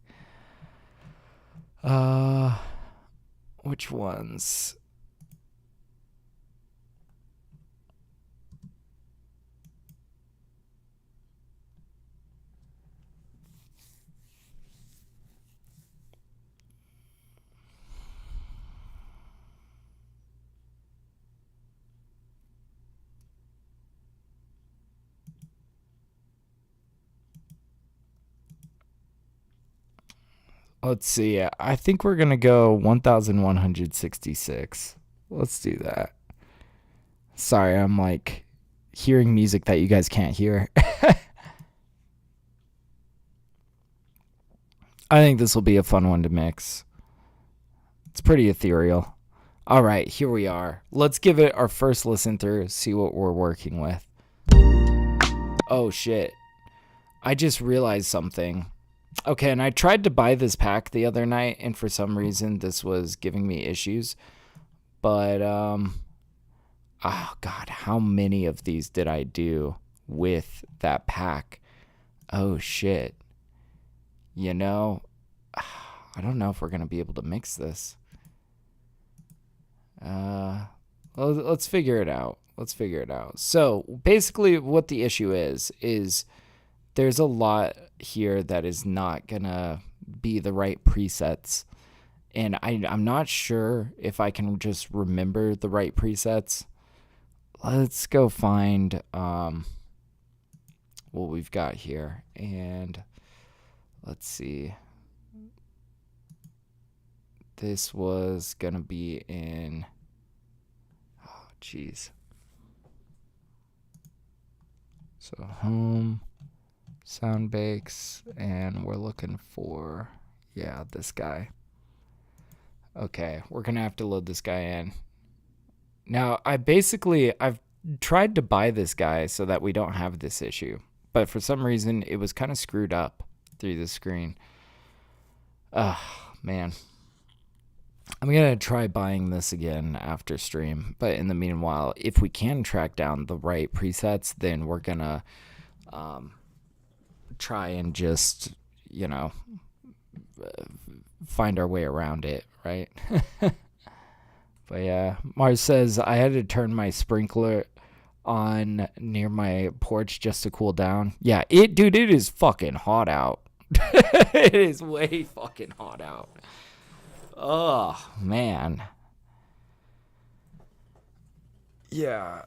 Which ones? Let's see. I think we're going to go 1166. Let's do that. Sorry, I'm like hearing music that you guys can't hear. I think this will be a fun one to mix. It's pretty ethereal. All right, here we are. Let's give it our first listen through, see what we're working with. Oh, shit. I just realized something. Okay, and I tried to buy this pack the other night, and for some reason this was giving me issues. But, oh God, how many of these did I do with that pack? Oh, shit. You know, I don't know if we're going to be able to mix this. Let's figure it out. So, basically what the issue is there's a lot here that is not gonna be the right presets, and I'm not sure if I can just remember the right presets. Let's go find what we've got here, and let's see. This was gonna be in, oh jeez. So home, sound bakes, and we're looking for, yeah, this guy. Okay, we're gonna have to load this guy in. Now, I've tried to buy this guy so that we don't have this issue, but for some reason it was kind of screwed up through the screen. Man. I'm gonna try buying this again after stream, but in the meanwhile, if we can track down the right presets, then we're gonna try and just, you know, find our way around it, right? But yeah, Mars says I had to turn my sprinkler on near my porch just to cool down. Yeah, it is fucking hot out. It is way fucking hot out. Oh, man. Yeah.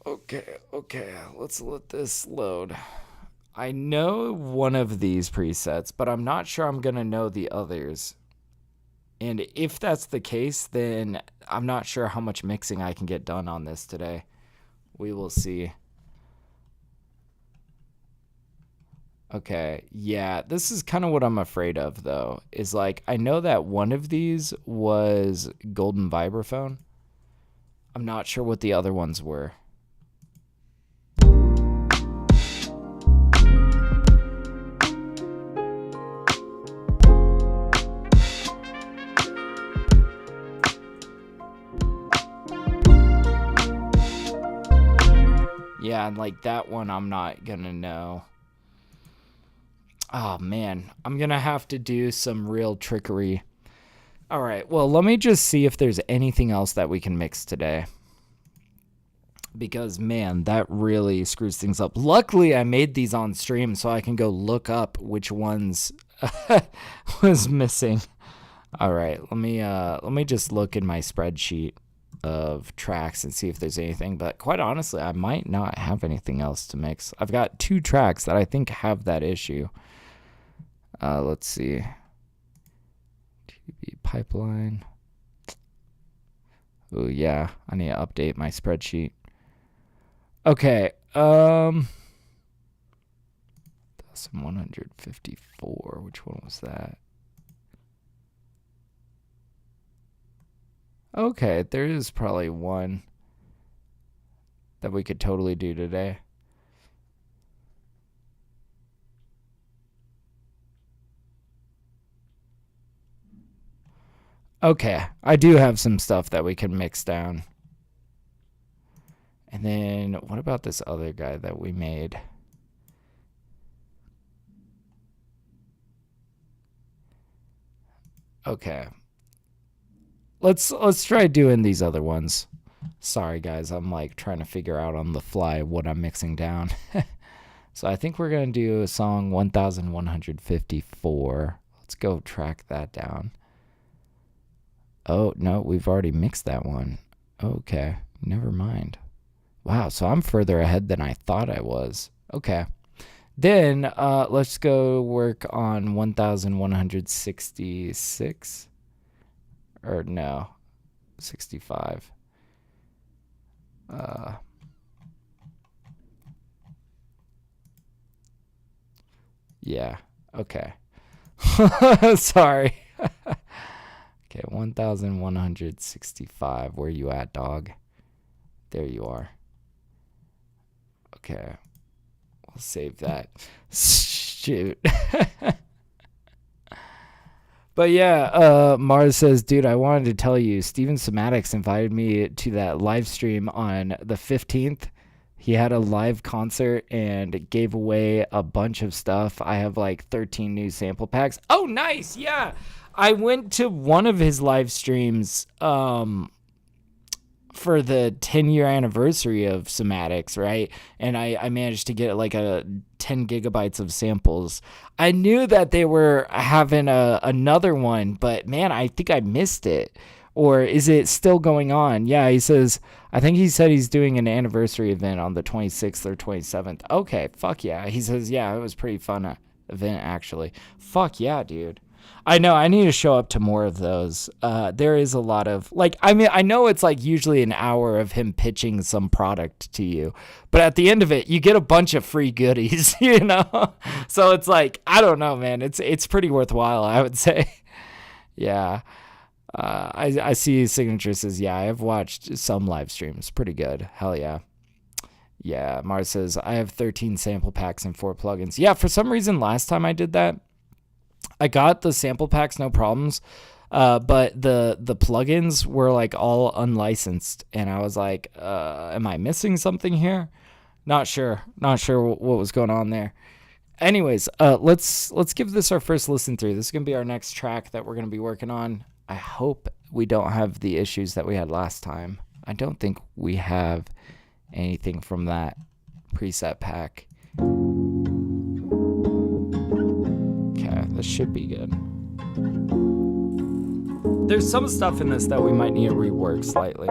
Okay, let's let this load. I know one of these presets, but I'm not sure I'm going to know the others. And if that's the case, then I'm not sure how much mixing I can get done on this today. We will see. Okay, yeah, this is kind of what I'm afraid of, though, is like, I know that one of these was Golden Vibraphone. I'm not sure what the other ones were. Yeah, like that one I'm not gonna know. Oh man, I'm gonna have to do some real trickery. All right, well, let me just see if there's anything else that we can mix today. Because, man, that really screws things up. Luckily, I made these on stream so I can go look up which ones was missing. All right, let me just look in my spreadsheet of tracks and see if there's anything. But quite honestly, I might not have anything else to mix. I've got 2 tracks that I think have that issue. Let's see. TV pipeline. Oh, yeah, I need to update my spreadsheet. Okay, 1154, which one was that? Okay, there is probably one that we could totally do today. Okay, I do have some stuff that we can mix down. And then what about this other guy that we made? Okay. Let's try doing these other ones. Sorry guys, I'm like trying to figure out on the fly what I'm mixing down. So I think we're going to do a song 1154. Let's go track that down. Oh, no, we've already mixed that one. Okay, never mind. Wow, so I'm further ahead than I thought I was. Okay. Then let's go work on 1166. Or no, 65. Yeah, okay. Sorry. Okay, 1165. Where you at, dog? There you are. Okay. We'll save that. Shoot. But yeah, Mars says, dude, I wanted to tell you, Steven Somatics invited me to that live stream on the 15th. He had a live concert and gave away a bunch of stuff. I have like 13 new sample packs. Oh, nice. Yeah. I went to one of his live streams for the 10-year anniversary of Somatics, right? And I managed to get like a 10 gigabytes of samples. I knew that they were having another one, but man, I think I missed it. Or is it still going on? Yeah, he says, I think he said he's doing an anniversary event on the 26th or 27th. Okay, fuck yeah. He says, yeah, it was a pretty fun event, actually. Fuck yeah, dude. I know, I need to show up to more of those. There is a lot of, like, I mean, I know it's like usually an hour of him pitching some product to you, but at the end of it, you get a bunch of free goodies, you know? So it's like, I don't know, man. It's pretty worthwhile, I would say. Yeah. I see Signature says, yeah, I've watched some live streams. Pretty good. Hell yeah. Yeah, Mars says, I have 13 sample packs and 4 plugins. Yeah, for some reason, last time I did that, I got the sample packs, no problems, but the plugins were like all unlicensed, and I was like, am I missing something here? Not sure what was going on there. Anyways, let's give this our first listen through. This is gonna be our next track that we're gonna be working on. I hope we don't have the issues that we had last time. I don't think we have anything from that preset pack. Okay, this should be good. There's some stuff in this that we might need to rework slightly.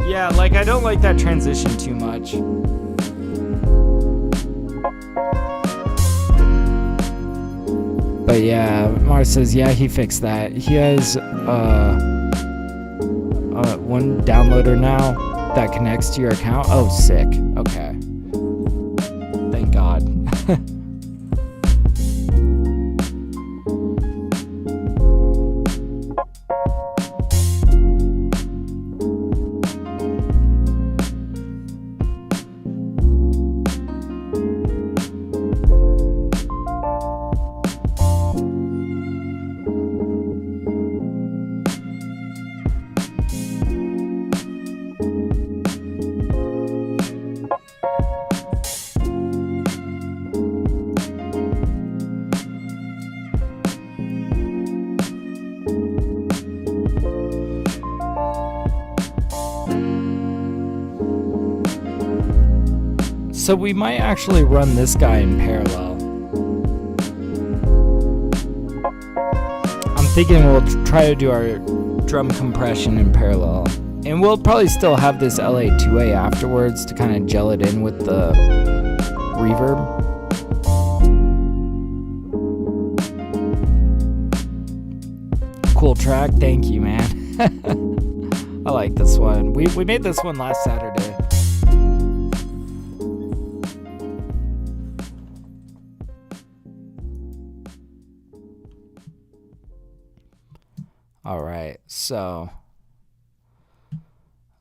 Yeah, like I don't like that transition too much. But yeah, Mars says, yeah, he fixed that. He has one downloader now that connects to your account. Oh, sick. Okay. Thank God. So we might actually run this guy in parallel. I'm thinking we'll try to do our drum compression in parallel. And we'll probably still have this LA2A afterwards to kind of gel it in with the reverb. Cool track, thank you, man. I like this one. We made this one last Saturday. All right, so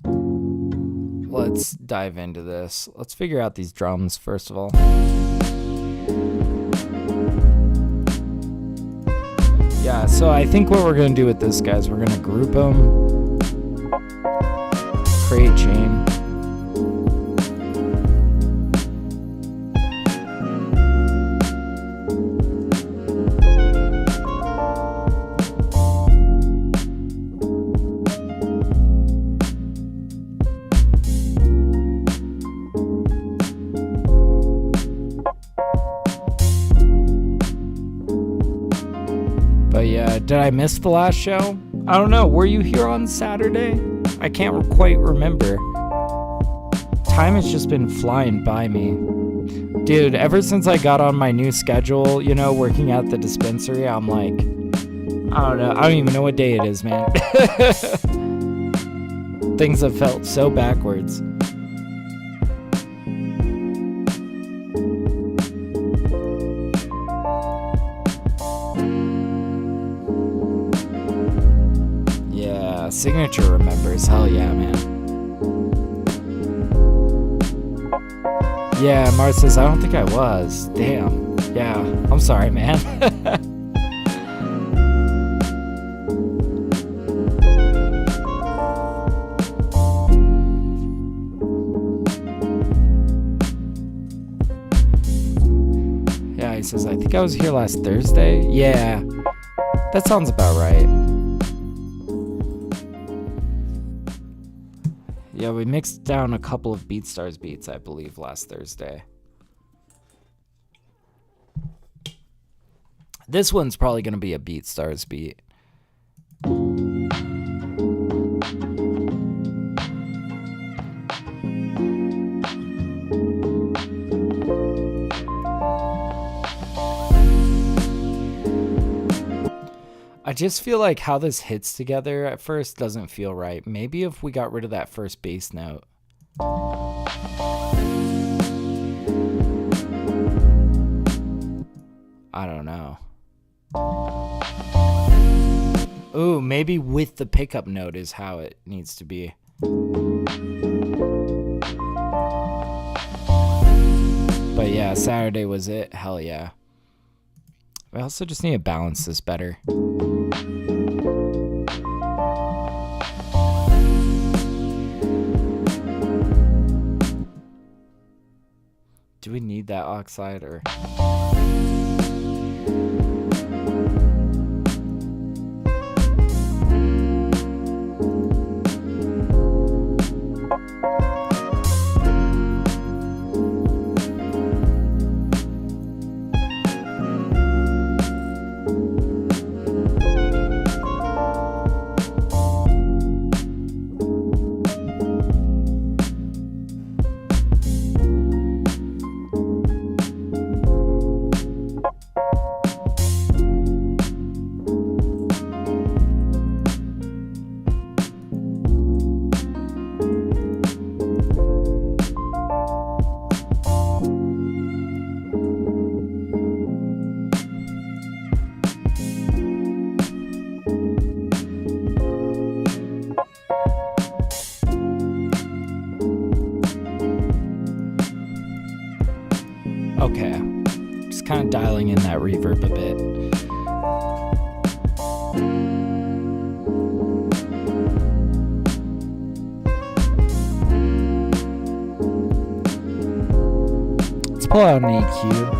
let's dive into this. Let's figure out these drums first of all. Yeah, so I think what we're gonna do with this, guys, we're gonna group them, create chain. But yeah, did I miss the last show? I don't know. Were you here on Saturday? I can't quite remember. Time has just been flying by me. Dude, ever since I got on my new schedule, you know, working at the dispensary, I'm like, I don't know. I don't even know what day it is, man. Things have felt so backwards. Signature remembers. Hell yeah, man. Yeah, Mart says, I don't think I was. Damn. Yeah, I'm sorry, man. Yeah, he says, I think I was here last Thursday. Yeah, that sounds about right. Yeah, we mixed down a couple of BeatStars beats, I believe, last Thursday. This one's probably going to be a BeatStars beat. I just feel like how this hits together at first doesn't feel right. Maybe if we got rid of that first bass note. I don't know. Ooh, maybe with the pickup note is how it needs to be. But yeah, Saturday was it. Hell yeah. I also just need to balance this better. Do we need that oxide or? Okay, just kind of dialing in that reverb a bit. Let's pull out an EQ.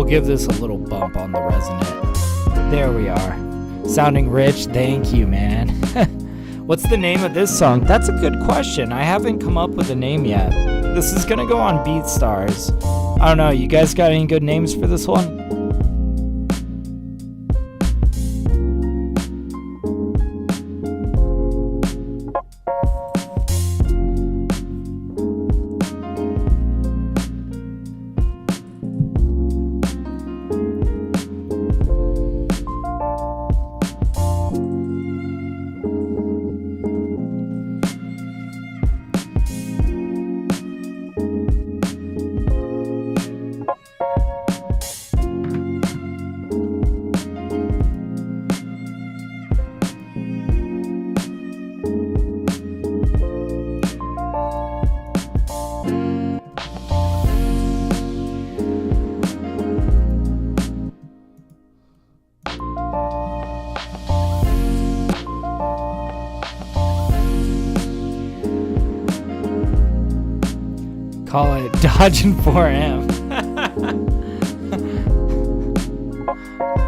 give this a little bump on the resonant. There we are. Sounding rich. Thank you, man. What's the name of this song? That's a good question. I haven't come up with a name yet. This is gonna go on BeatStars. I don't know. You guys got any good names for this one? Call it dodging 4M.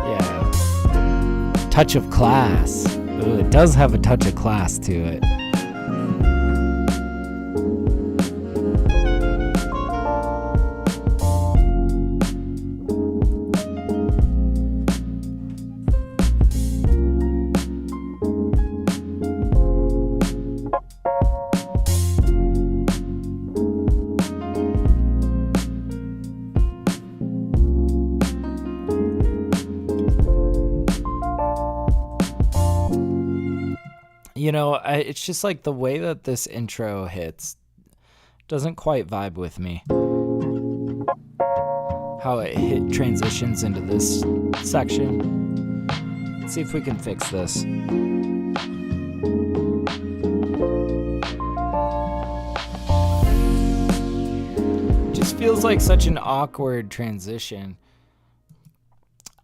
Yeah. Touch of class. Ooh, it does have a touch of class to it. You know, it's just like the way that this intro hits doesn't quite vibe with me. How it transitions into this section. Let's see if we can fix this. It just feels like such an awkward transition.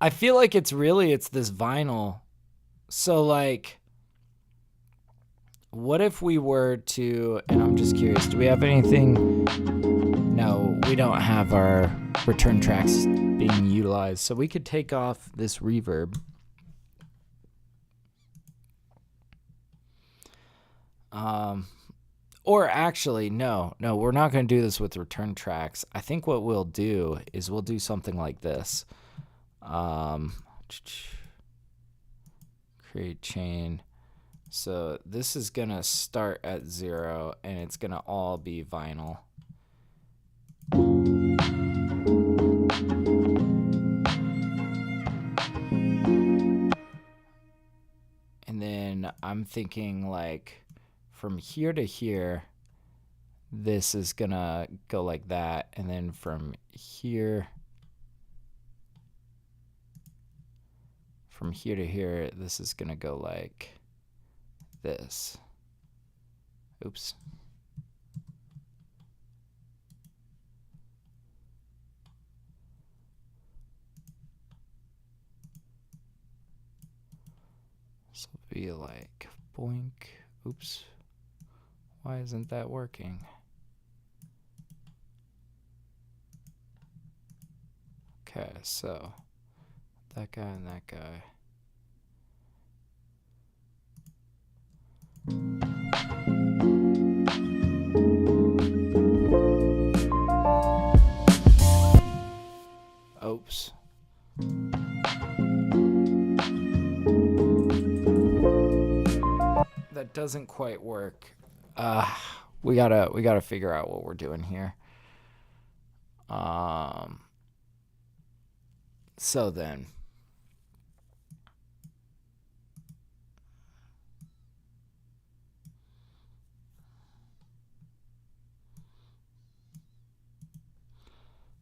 I feel like it's this vinyl. So like, what if we were to, and I'm just curious, do we have anything? No, we don't have our return tracks being utilized. So we could take off this reverb. Or actually, no, we're not going to do this with return tracks. I think what we'll do is we'll do something like this. Create chain. So this is going to start at 0 and it's going to all be vinyl. And then I'm thinking like from here to here, this is going to go like that. And then from here to here, this is going to go like this. Oops. So be like boink. Oops. Why isn't that working? Okay, so that guy and that guy. Oops. That doesn't quite work. We gotta figure out what we're doing here. So then.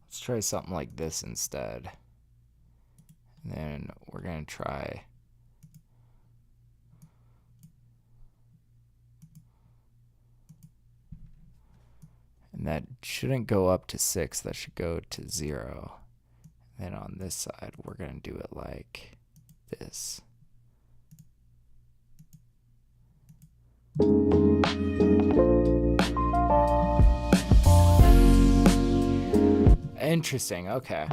Let's try something like this instead. And then we're going to try and that shouldn't go up to 6, that should go to 0. And then on this side, we're going to do it like this. Interesting, okay.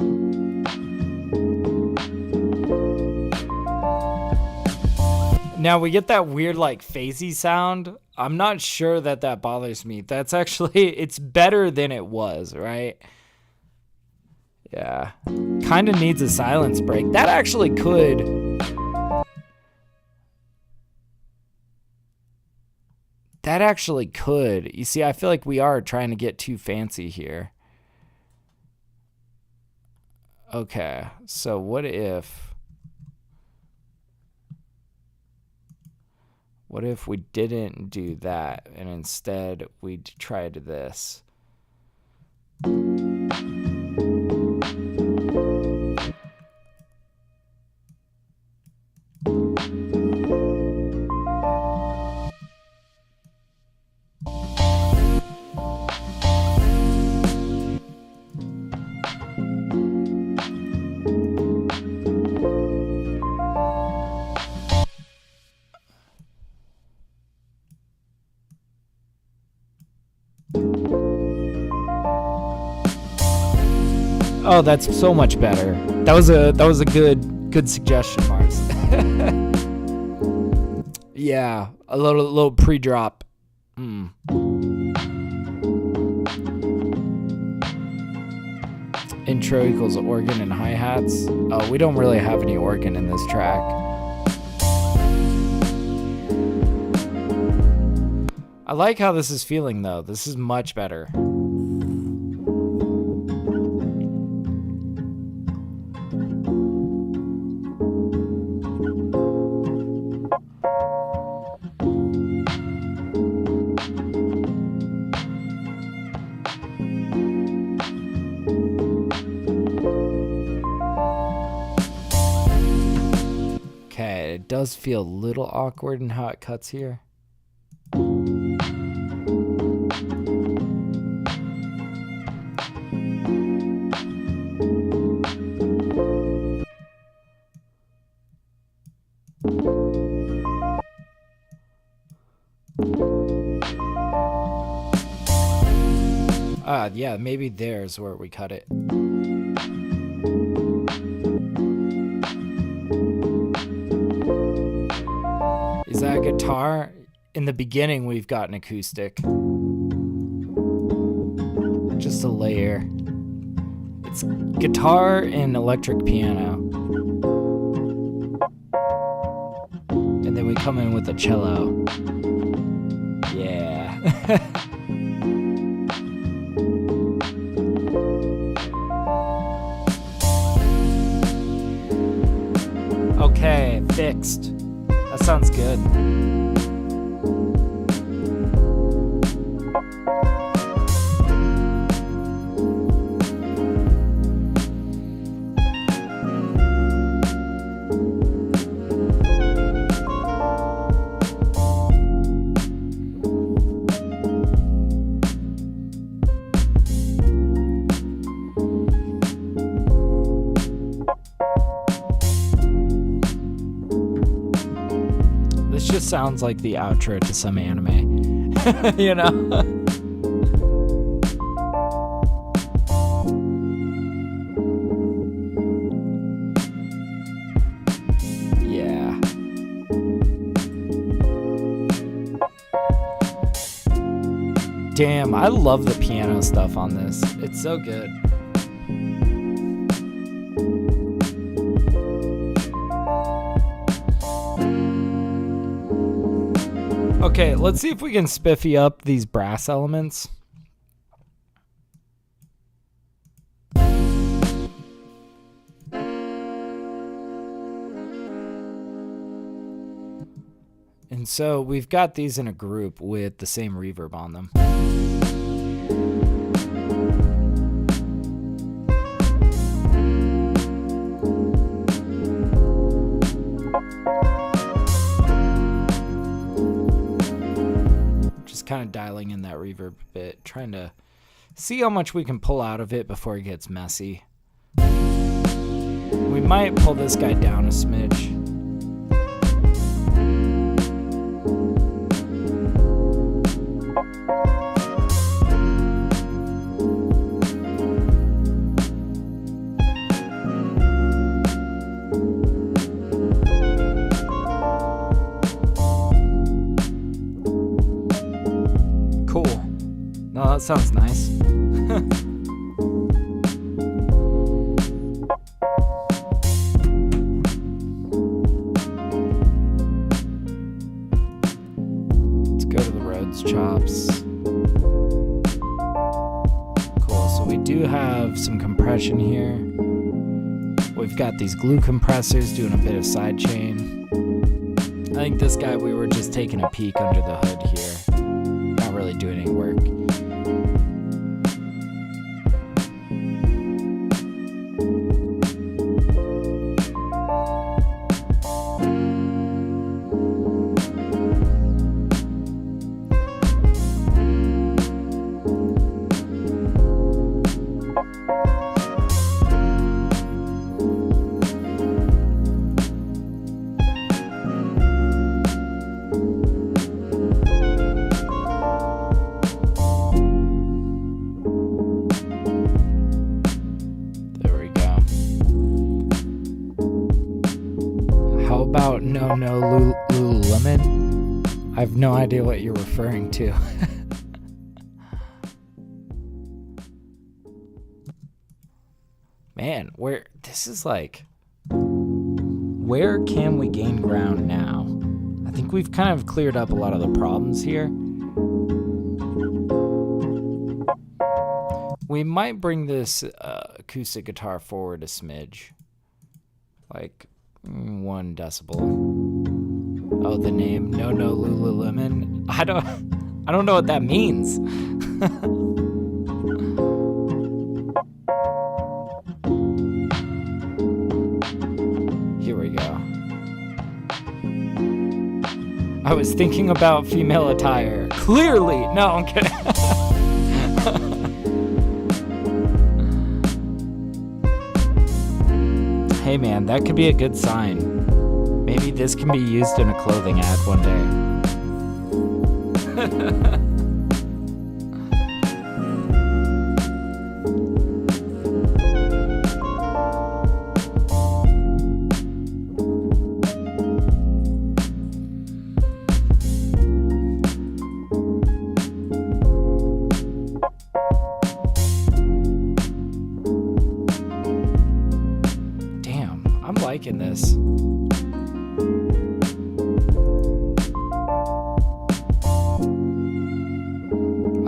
Now we get that weird like phasey sound. I'm not sure that bothers me. That's actually, it's better than it was, right? Yeah. Kind of needs a silence break. That actually could. That actually could. You see, I feel like we are trying to get too fancy here. Okay, so what if we didn't do that and instead we tried this? Oh, that's so much better. That was a good suggestion, Mars. Yeah, a little pre-drop. Intro equals organ and hi-hats. Oh, we don't really have any organ in this track. I like how this is feeling though. This is much better. It does feel a little awkward in how it cuts here. Yeah, maybe there's where we cut it. Is that a guitar? In the beginning, we've got an acoustic. Just a layer. It's guitar and electric piano. And then we come in with a cello. Yeah. Okay, fixed. That sounds good. Just sounds like the outro to some anime. You know? Yeah. Damn, I love the piano stuff on this. It's so good. Okay, let's see if we can spiffy up these brass elements. And so we've got these in a group with the same reverb on them. Kind of dialing in that reverb a bit, trying to see how much we can pull out of it before it gets messy. We might pull this guy down a smidge. that sounds nice. Let's go to the Rhodes chops. Cool, so we do have some compression here. We've got these glue compressors doing a bit of sidechain. I think this guy, we were just taking a peek under the hood here. Not really doing any work. About no Lululemon? I have no idea what you're referring to. Man, this is like, where can we gain ground now? I think we've kind of cleared up a lot of the problems here. We might bring this acoustic guitar forward a smidge. Like 1 decibel. Oh, the name No Lululemon. I don't know what that means. Here we go. I was thinking about female attire. Clearly. No, I'm kidding. Hey man, that could be a good sign. Maybe this can be used in a clothing ad one I'm liking this.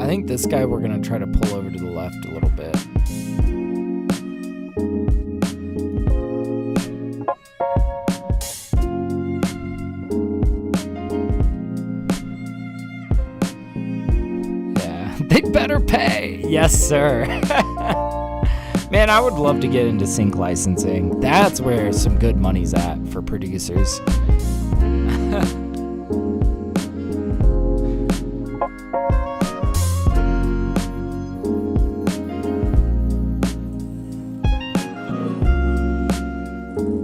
I think this guy we're going to try to pull over to the left a little bit. Yeah, they better pay. Yes, sir. Man, I would love to get into sync licensing. That's where some good money's at for producers.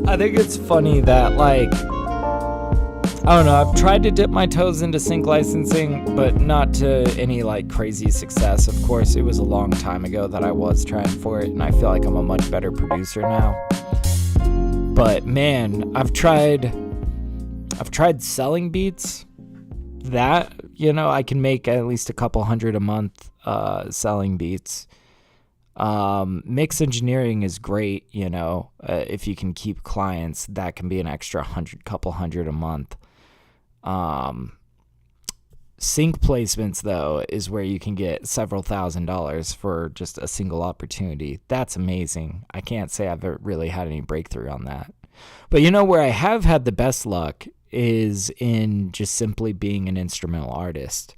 I think it's funny that, like, I don't know, I've tried to dip my toes into sync licensing, but not to any, like, crazy success. Of course, it was a long time ago that I was trying for it, and I feel like I'm a much better producer now. But, man, I've tried selling beats. That, you know, I can make at least a couple $100 a month selling beats. Mix engineering is great, you know, if you can keep clients, that can be an extra couple hundred a month. Sync placements, though, is where you can get several $1,000s for just a single opportunity. That's amazing. I can't say I've really had any breakthrough on that. But you know where I have had the best luck is in just simply being an instrumental artist.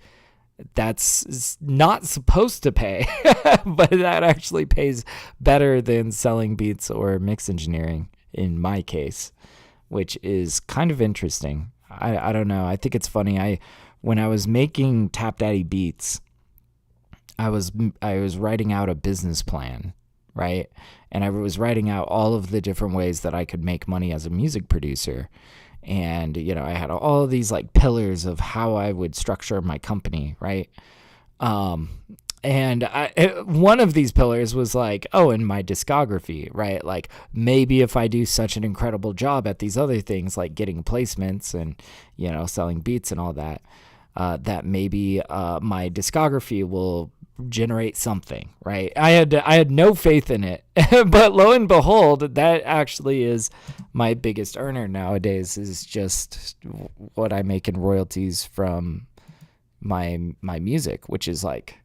That's not supposed to pay, but that actually pays better than selling beats or mix engineering in my case, which is kind of interesting. I don't know. I think it's funny. When I was making TapDaddyBeats, I was writing out a business plan, right? And I was writing out all of the different ways that I could make money as a music producer. And, you know, I had all of these like pillars of how I would structure my company, right? And one of these pillars was like, in my discography, right? Like maybe if I do such an incredible job at these other things, like getting placements and, you know, selling beats and all that, that maybe my discography will generate something, right? I had no faith in it, but lo and behold, that actually is my biggest earner nowadays, is just what I make in royalties from my music, which is like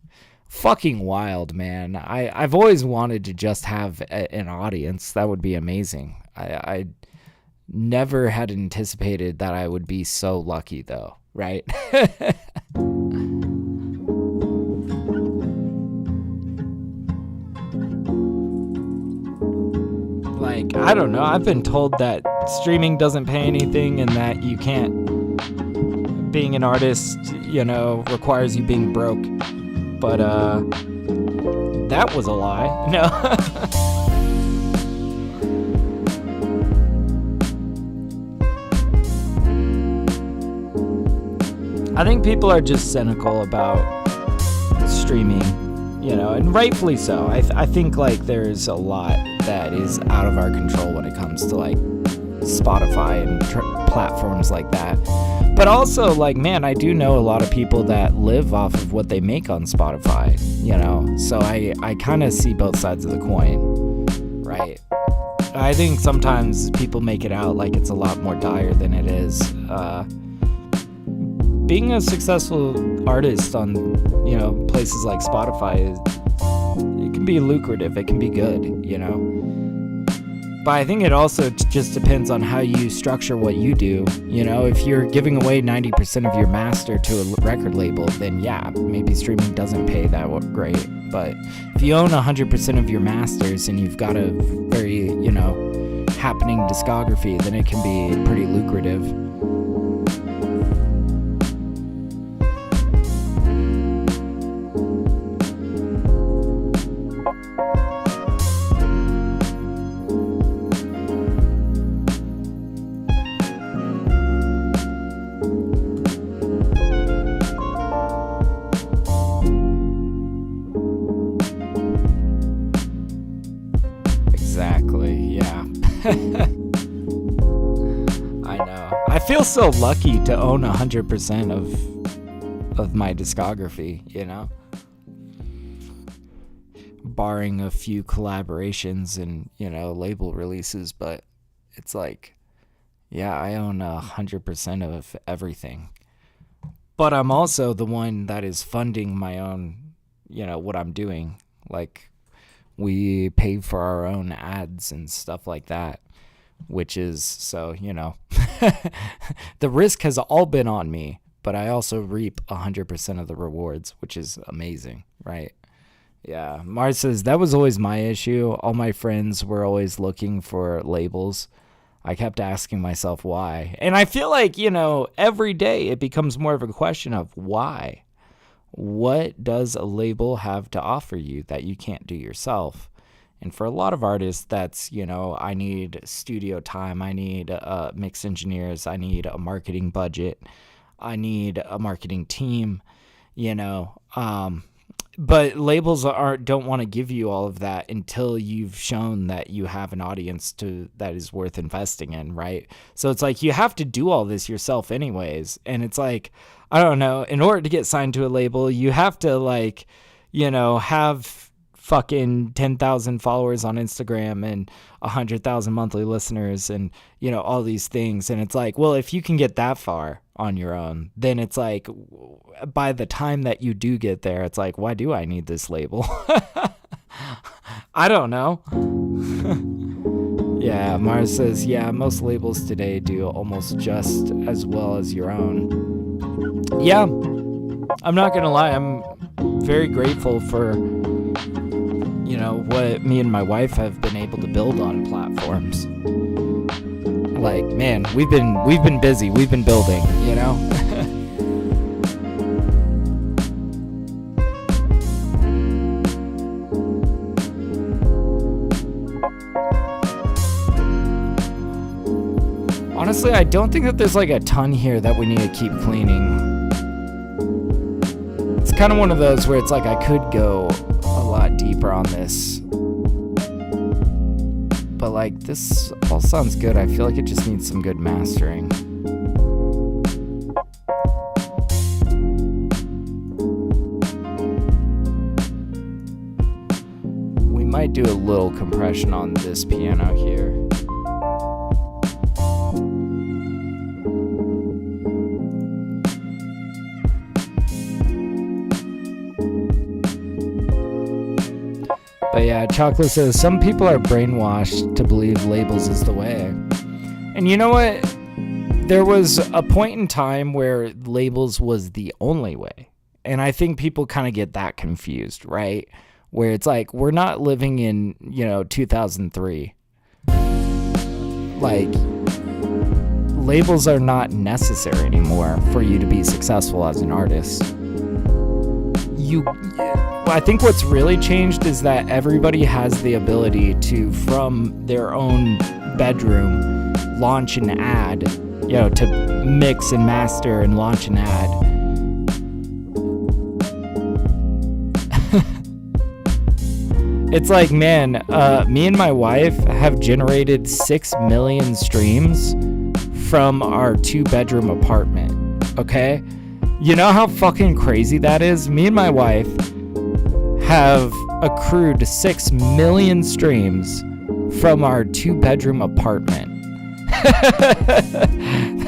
fucking wild, man. I've always wanted to just have an audience. That would be amazing. I never had anticipated that I would be so lucky, though, right? Like, I don't know. I've been told that streaming doesn't pay anything and that you can't, being an artist, requires you being broke. But that was a lie. No. I think people are just cynical about streaming, and rightfully so. I think like there's a lot that is out of our control when it comes to like Spotify and platforms like that. But also, like, man, I do know a lot of people that live off of what they make on Spotify, so I kind of see both sides of the coin, right? I think sometimes people make it out like it's a lot more dire than it is. Being a successful artist on, places like Spotify, it can be lucrative, it can be good, But I think it also just depends on how you structure what you do. If you're giving away 90% of your master to a record label, then yeah, maybe streaming doesn't pay that great. But if you own 100% of your masters and you've got a very, happening discography, then it can be pretty lucrative. Exactly, yeah. I know. I feel so lucky to own 100% of my discography, barring a few collaborations and, label releases, but it's like, yeah, I own 100% of everything. But I'm also the one that is funding my own, what I'm doing. Like, we pay for our own ads and stuff like that, which is, so, the risk has all been on me, but I also reap 100% of the rewards, which is amazing, right? Yeah. Mars says, that was always my issue. All my friends were always looking for labels. I kept asking myself why. And I feel like, every day it becomes more of a question of why. What does a label have to offer you that you can't do yourself? And for a lot of artists, that's, I need studio time, I need mix engineers, I need a marketing budget, I need a marketing team, but labels don't want to give you all of that until you've shown that you have an audience that is worth investing in, right? So it's like you have to do all this yourself anyways. And it's like, I don't know, in order to get signed to a label, you have to have fucking 10,000 followers on Instagram and 100,000 monthly listeners and, all these things. And it's like, well, if you can get that far on your own, then it's like, by the time that you do get there, it's like, why do I need this label? I don't know. Yeah, Mars says, yeah, most labels today do almost just as well as your own. Yeah, I'm not gonna lie, I'm very grateful for, what me and my wife have been able to build on platforms. Like, man, we've been busy, we've been building, Honestly, I don't think that there's like a ton here that we need to keep cleaning. It's kind of one of those where it's like I could go a lot deeper on this. But like, this all sounds good. I feel like it just needs some good mastering. progression on this piano here. But yeah, Chocolate says, some people are brainwashed to believe labels is the way. And you know what? There was a point in time where labels was the only way. And I think people kind of get that confused, right? Where it's like, we're not living in, 2003. Like, labels are not necessary anymore for you to be successful as an artist. I think what's really changed is that everybody has the ability to, from their own bedroom, launch an ad, to mix and master and launch an ad. It's like, man, me and my wife have generated 6 million streams from our 2-bedroom apartment, okay? You know how fucking crazy that is? Me and my wife have accrued 6 million streams from our 2-bedroom apartment.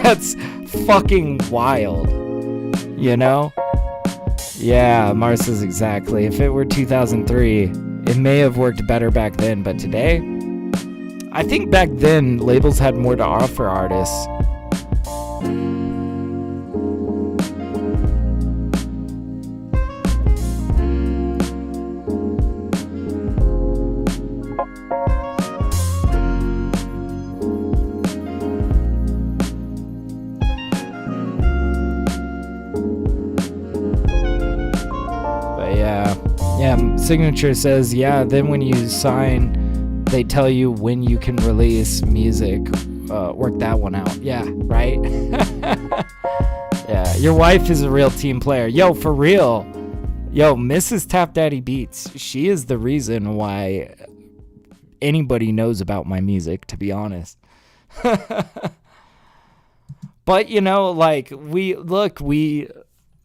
That's fucking wild, Yeah, Mars says exactly. If it were 2003, it may have worked better back then, but today, I think back then labels had more to offer artists. Signature says, yeah, then when you sign, they tell you when you can release music. Work that one out. Yeah, right? Yeah, your wife is a real team player. Yo, for real. Yo, Mrs. TapDaddyBeats, she is the reason why anybody knows about my music, to be honest. But, we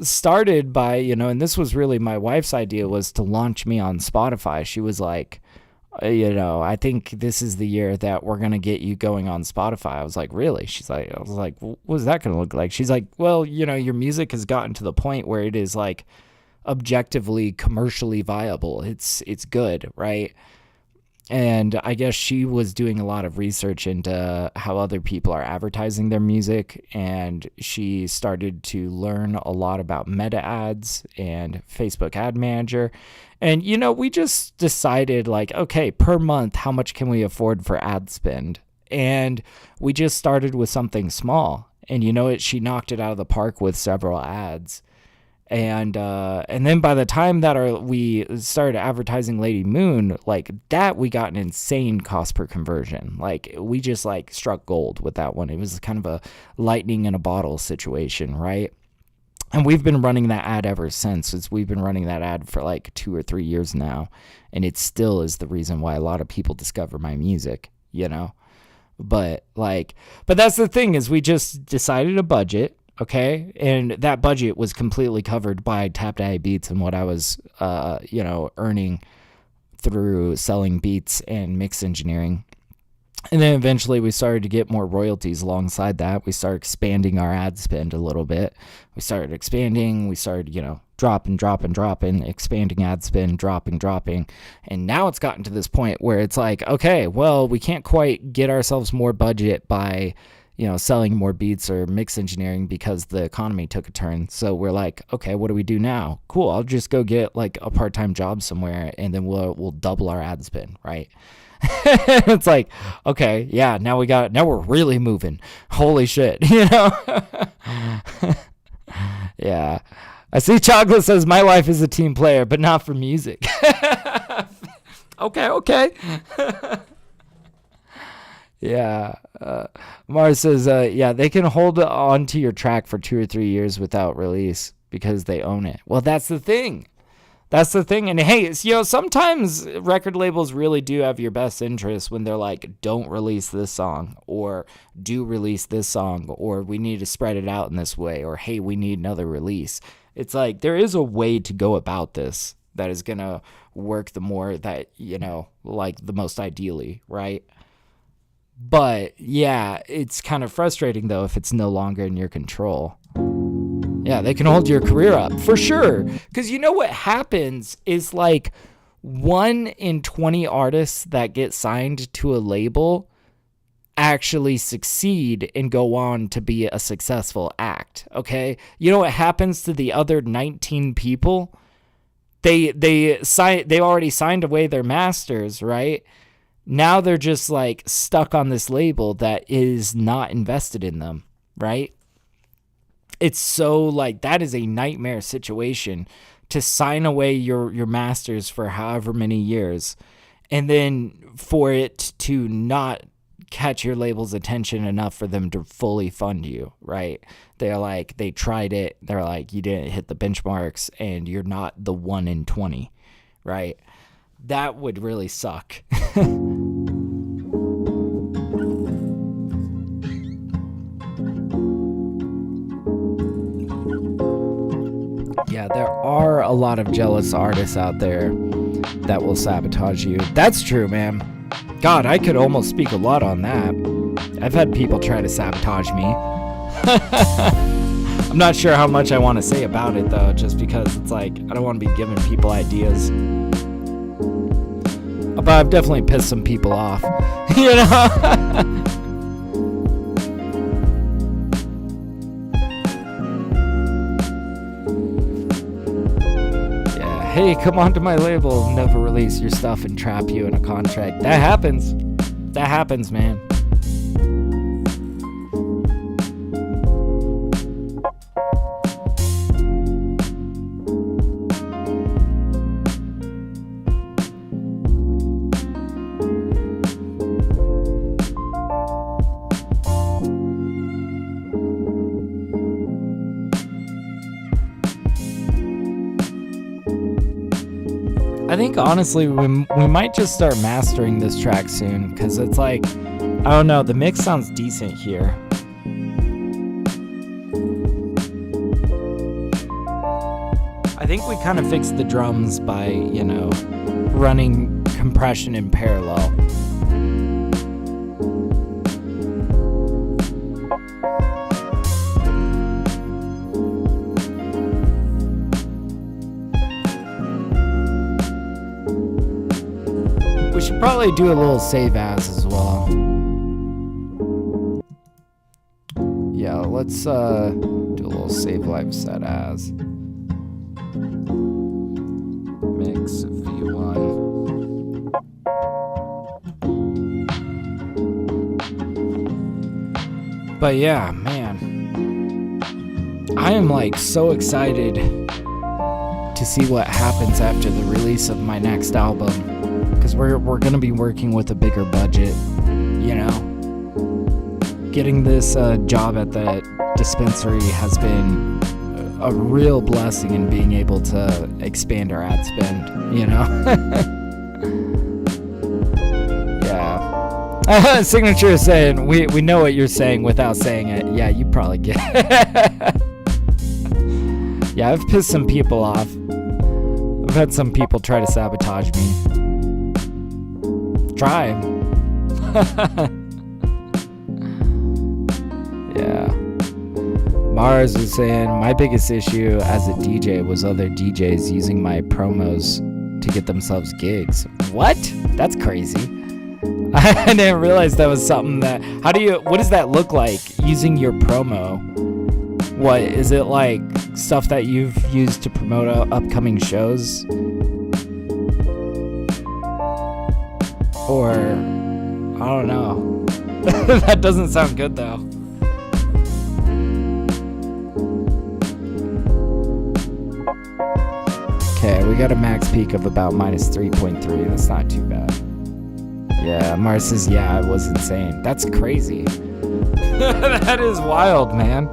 started by, and this was really my wife's idea, was to launch me on Spotify. She was like, I think this is the year that we're going to get you going on Spotify. I was like, really? I was like, what is that going to look like? She's like, well, your music has gotten to the point where it is like objectively commercially viable. It's good, right? And I guess she was doing a lot of research into how other people are advertising their music, and she started to learn a lot about meta ads and Facebook Ad Manager. And, we just decided, like, okay, per month, how much can we afford for ad spend? And we just started with something small. And she knocked it out of the park with several ads. And then by the time that we started advertising Lady Moon, like that, we got an insane cost per conversion. Like we just struck gold with that one. It was kind of a lightning in a bottle situation, right? And we've been running that ad ever since. We've been running that ad for like 2 or 3 years now. And it still is the reason why a lot of people discover my music, But that's the thing, is we just decided a budget. Okay, and that budget was completely covered by TapDaddyBeats and what I was, earning through selling beats and mix engineering. And then eventually we started to get more royalties alongside that. We started expanding our ad spend a little bit. We started expanding. We started, dropping, expanding ad spend, dropping. And now it's gotten to this point where it's like, okay, well, we can't quite get ourselves more budget by selling more beats or mix engineering because the economy took a turn. So we're like, okay, what do we do now? Cool, I'll just go get like a part-time job somewhere, and then we'll double our ad spend, right? It's like, okay, yeah, now we're really moving. Holy shit, Yeah. I see Chocolate says, my wife is a team player, but not for music. Okay. Yeah. Mars says, they can hold on to your track for 2 or 3 years without release because they own it. Well, that's the thing. And hey, sometimes record labels really do have your best interest when they're like, don't release this song, or do release this song, or we need to spread it out in this way, or hey, we need another release. It's like, there is a way to go about this, that is going to work the more that, like the most ideally, right? But yeah, it's kind of frustrating though if it's no longer in your control. Yeah, they can hold your career up for sure. Because you know what happens is like 1 in 20 artists that get signed to a label actually succeed and go on to be a successful act. Okay, you know what happens to the other 19 people? They already signed away their masters, right? Now they're just like stuck on this label that is not invested in them, right? It's so like that is a nightmare situation to sign away your masters for however many years, and then for it to not catch your label's attention enough for them to fully fund you, right? They're like, they tried it. They're like, you didn't hit the benchmarks and you're not the 1 in 20, right? That would really suck. Yeah, there are a lot of jealous artists out there that will sabotage you. That's true, man. God, I could almost speak a lot on that. I've had people try to sabotage me. I'm not sure how much I want to say about it, though, just because it's like, I don't want to be giving people ideas. But I've definitely pissed some people off, you know? Hey, come onto my label, never release your stuff and trap you in a contract. That happens. That happens, man. I think honestly we might just start mastering this track soon, because it's like, I don't know, the mix sounds decent here. I think we kind of fixed the drums by, running compression in parallel. We should probably do a little save as well. Yeah, let's do a little save live set as. Mix V1. But yeah, man. I am like so excited to see what happens after the release of my next album. Because we're going to be working with a bigger budget, Getting this job at the dispensary has been a real blessing in being able to expand our ad spend, Yeah. Signature is saying, we know what you're saying without saying it. Yeah, you probably get it. Yeah, I've pissed some people off. I've had some people try to sabotage me. Try. Yeah. Mars is saying, my biggest issue as a DJ was other DJs using my promos to get themselves gigs. What? That's crazy. I didn't realize that was something that, what does that look like, using your promo? What, is it like stuff that you've used to promote upcoming shows? Or, I don't know. That doesn't sound good though. Okay, we got a max peak of about minus 3.3. That's not too bad. Yeah, Mars says, yeah, it was insane. That's crazy. That is wild, man.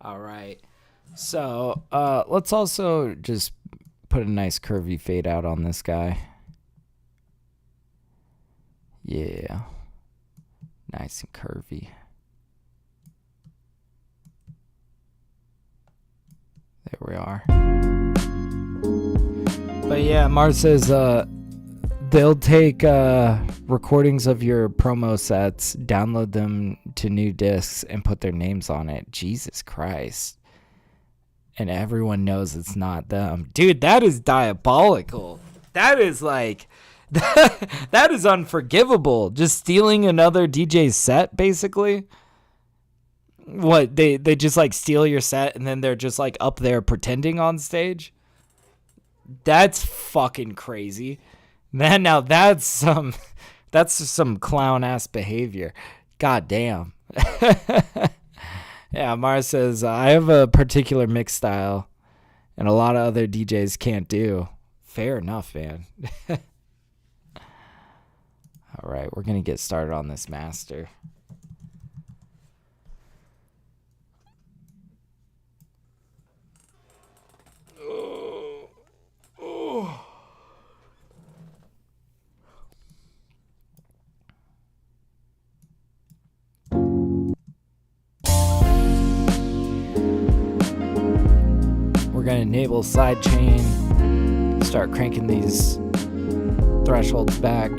All right. So let's also just put a nice curvy fade out on this guy. Yeah. Nice and curvy. There we are. But yeah, Mars says they'll take recordings of your promo sets, download them to new discs, and put their names on it. Jesus Christ. And everyone knows it's not them. Dude, that is diabolical. That is like... that is unforgivable. Just stealing another DJ's set, basically. What, they just like steal your set and then they're just like up there pretending on stage? That's fucking crazy. Man, now that's some clown ass behavior. God damn. Yeah, Mara says, I have a particular mix style and a lot of other DJs can't do. Fair enough, man. All right, we're going to get started on this master. We're going to enable sidechain, start cranking these thresholds back.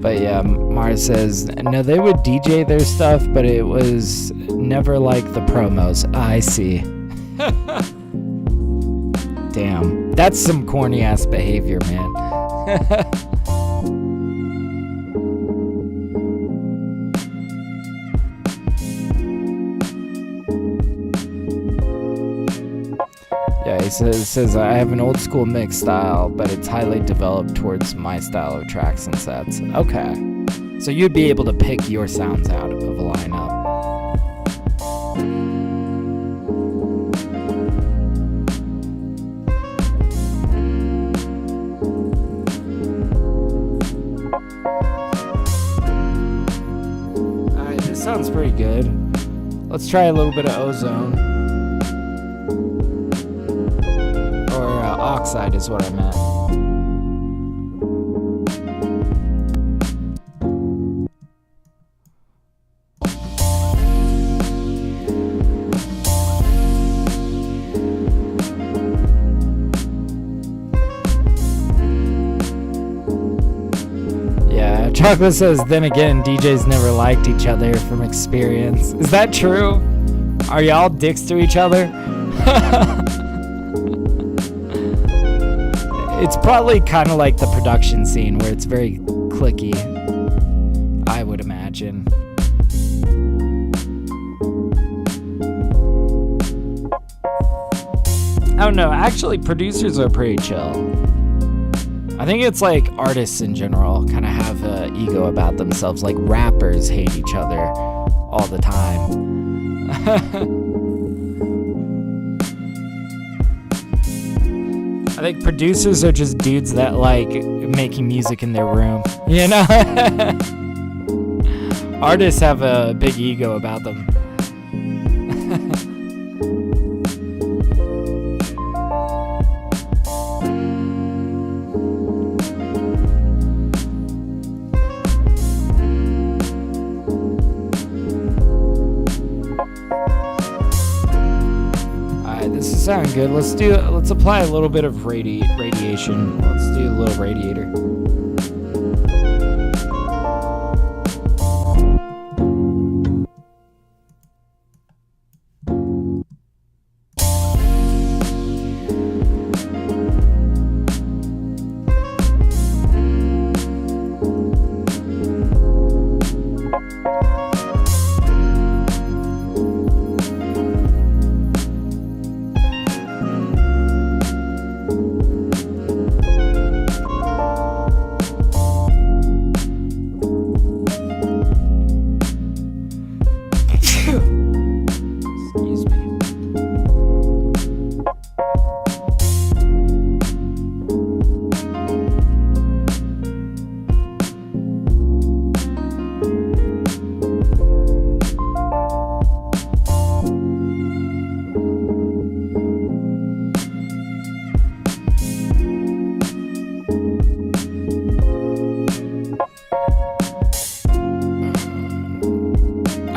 But yeah, Mars says, no, they would DJ their stuff, but it was never like the promos. I see. Damn. That's some corny ass behavior, man. Yeah, he says, I have an old school mix style, but it's highly developed towards my style of tracks and sets. Okay. So you'd be able to pick your sounds out of a lineup. Alright, this sounds pretty good. Let's try a little bit of ozone. Oxide is what I meant. Yeah, Chocolate says, then again, DJs never liked each other from experience. Is that true? Are y'all dicks to each other? It's probably kind of like the production scene where it's very clicky, I would imagine. I don't know, actually producers are pretty chill. I think it's like artists in general kind of have an ego about themselves, like rappers hate each other all the time. I think producers are just dudes that like making music in their room, you know? Artists have a big ego about them. This is sounding good. Let's apply a little bit of radiation. Let's do a little radiator.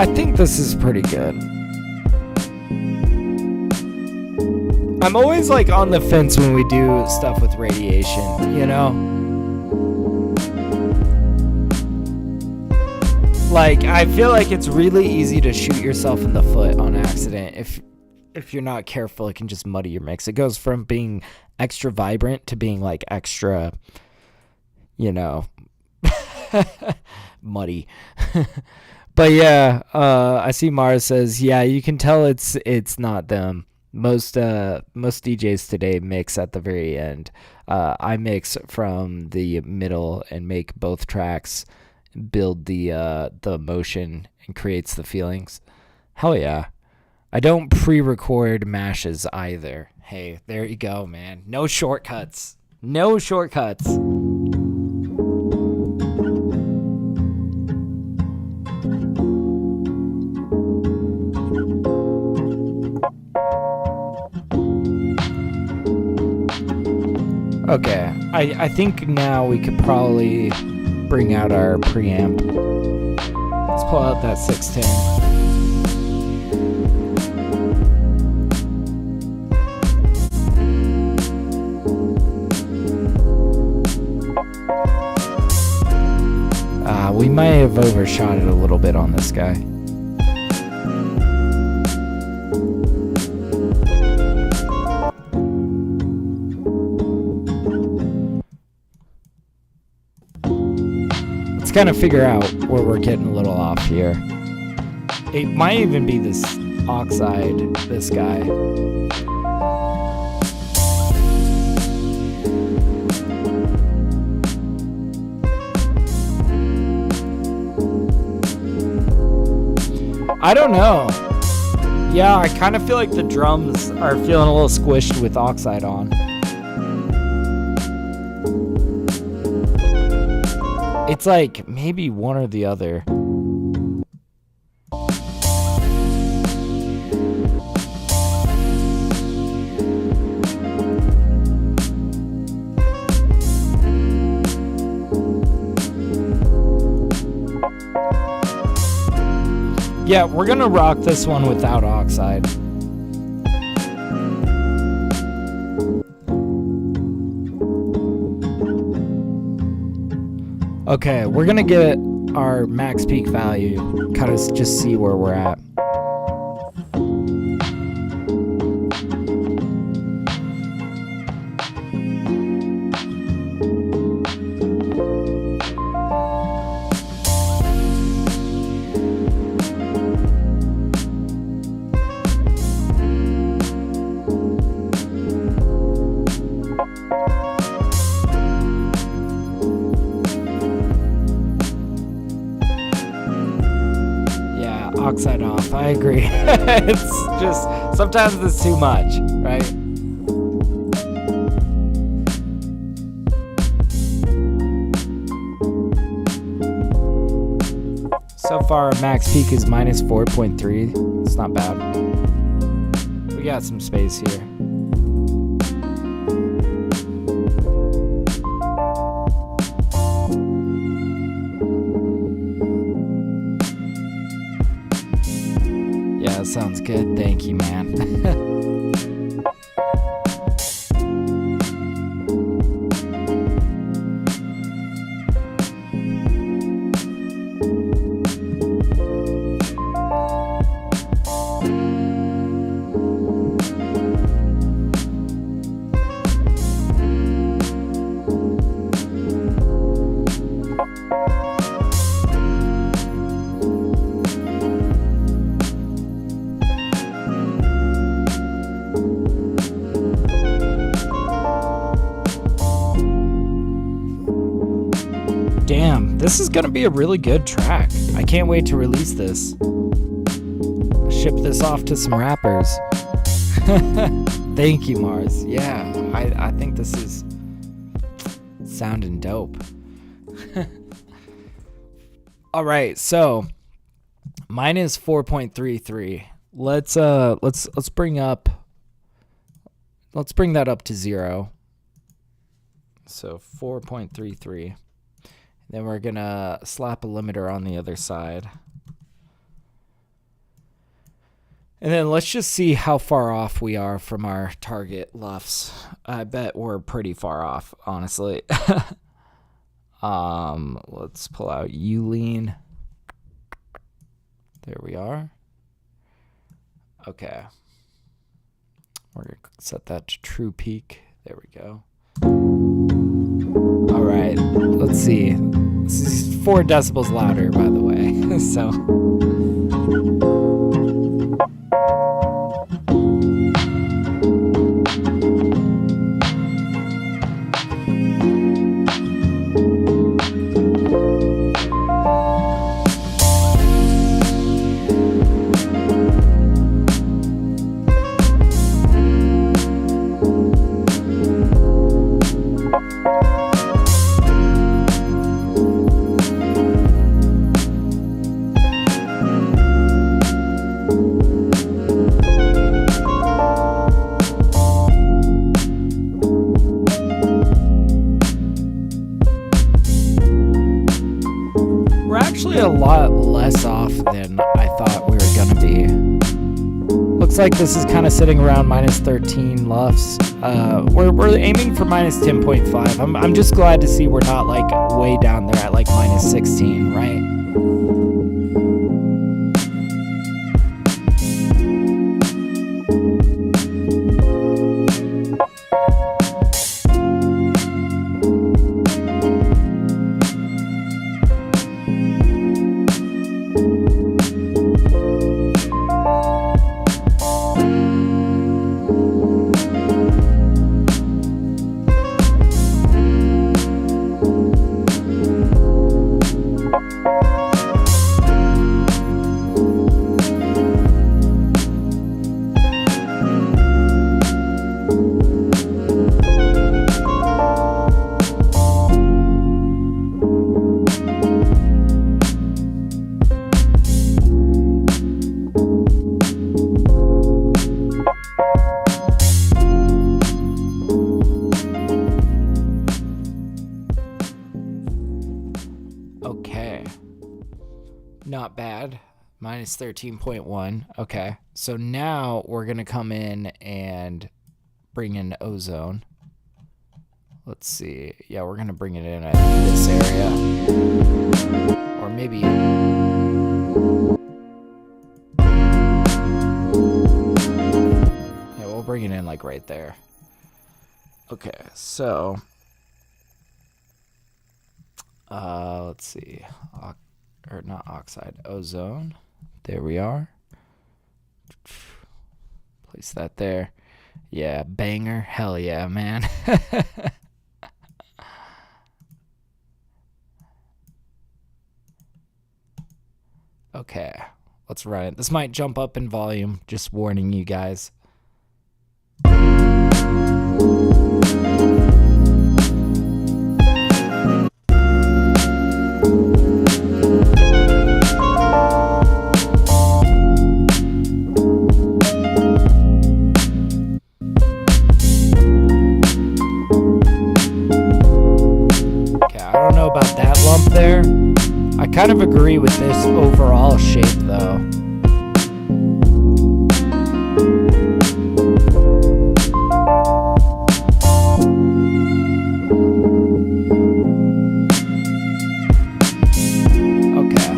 I think this is pretty good. I'm always like on the fence when we do stuff with radiation, you know? Like, I feel like it's really easy to shoot yourself in the foot on accident. If you're not careful, it can just muddy your mix. It goes from being extra vibrant to being like extra, you know, muddy. But yeah, I see Mars says, yeah, you can tell it's not them. Most DJs today mix at the very end. I mix from the middle and make both tracks build the emotion and creates the feelings. Hell yeah. I don't pre-record mashes either. Hey, there you go, man. No shortcuts. No shortcuts. Okay, I think now we could probably bring out our preamp. Let's pull out that 610. We might have overshot it a little bit on this guy. Let's kind of figure out where we're getting a little off here. It might even be this oxide, this guy. I don't know. Yeah, I kind of feel like the drums are feeling a little squished with oxide on. It's like maybe one or the other. Yeah, we're gonna rock this one without oxide. Okay, we're gonna get our max peak value, kind of just see where we're at. Oxide off. I agree. It's just sometimes it's too much, right? So far, our max peak is minus 4.3. It's not bad. We got some space here. Sounds good. Thank you, man. Damn, this is gonna be a really good track. I can't wait to release this. Ship this off to some rappers. Thank you, Mars. Yeah, I think this is sounding dope. All right, so minus 4.33. Let's bring that up to 0. So 4.33. Then we're gonna slap a limiter on the other side. And then let's just see how far off we are from our target LUFS. I bet we're pretty far off, honestly. Let's pull out Ulean. There we are. Okay. We're going to set that to true peak. There we go. All right, let's see. This is 4 decibels louder, by the way. So. A lot less off than I thought we were gonna be. Looks like this is kind of sitting around minus 13 LUFS. We're aiming for minus 10.5. I'm just glad to see we're not like way down there at like minus 16, right? Okay. Not bad. Minus 13.1. Okay. So now we're going to come in and bring in ozone. Let's see. Yeah, we're going to bring it in at this area. Or maybe... yeah, we'll bring it in like right there. Okay, so... let's see. Or not oxide. Ozone. There we are. Place that there. Yeah, banger. Hell yeah, man. Okay, let's run it. This might jump up in volume. Just warning you guys. About that lump there. I kind of agree with this overall shape though. Okay.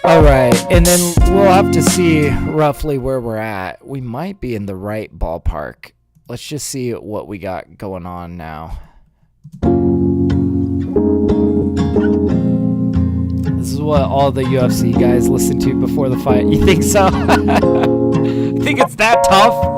Alright, and then we'll have to see roughly where we're at. We might be in the right ballpark. Let's just see what we got going on now. This is what all the UFC guys listen to before the fight. You think so? You think it's that tough?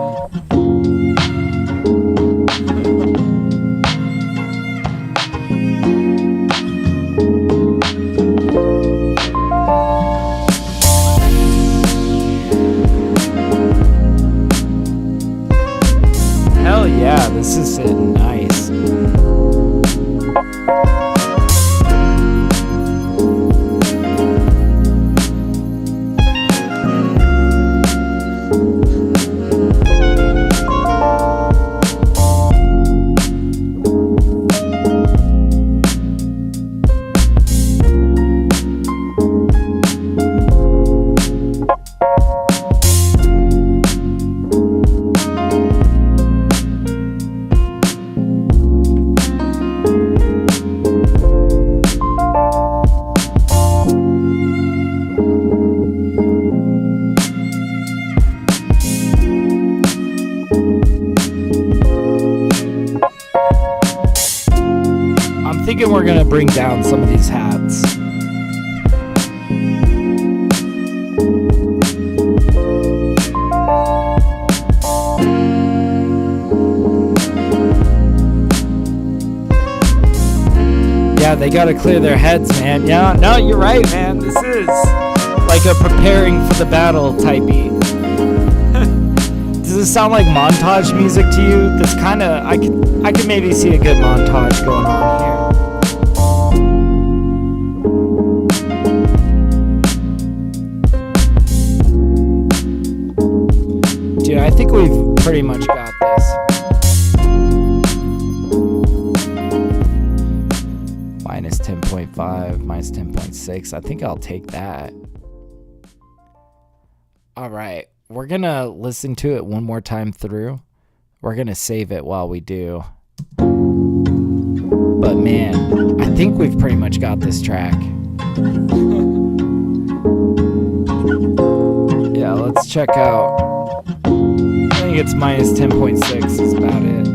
Hell yeah, this is sitting nice. thinking we're gonna bring down some of these hats. Yeah, they gotta clear their heads, man. Yeah, no, you're right, man. This is like a preparing for the battle type beat. Does this sound like montage music to you? This kind of, I could maybe see a good montage going on here. Dude, I think we've pretty much got this. Minus 10.5, minus 10.6. I think I'll take that. All right. We're going to listen to it one more time through. We're going to save it while we do. But man, I think we've pretty much got this track. Yeah, let's check out. I think it's minus 10.6 is about it.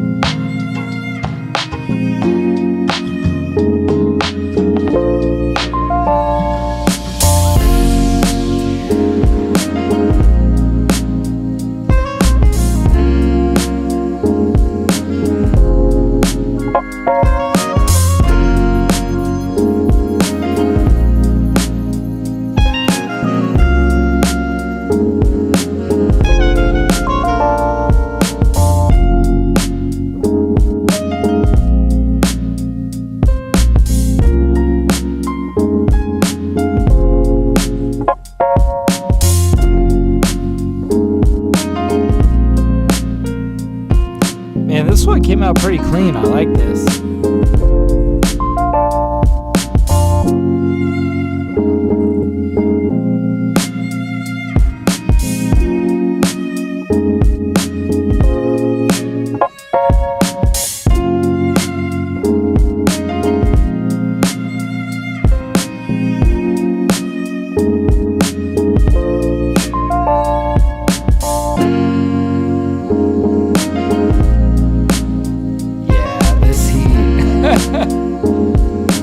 Man, this one came out pretty clean. I like this.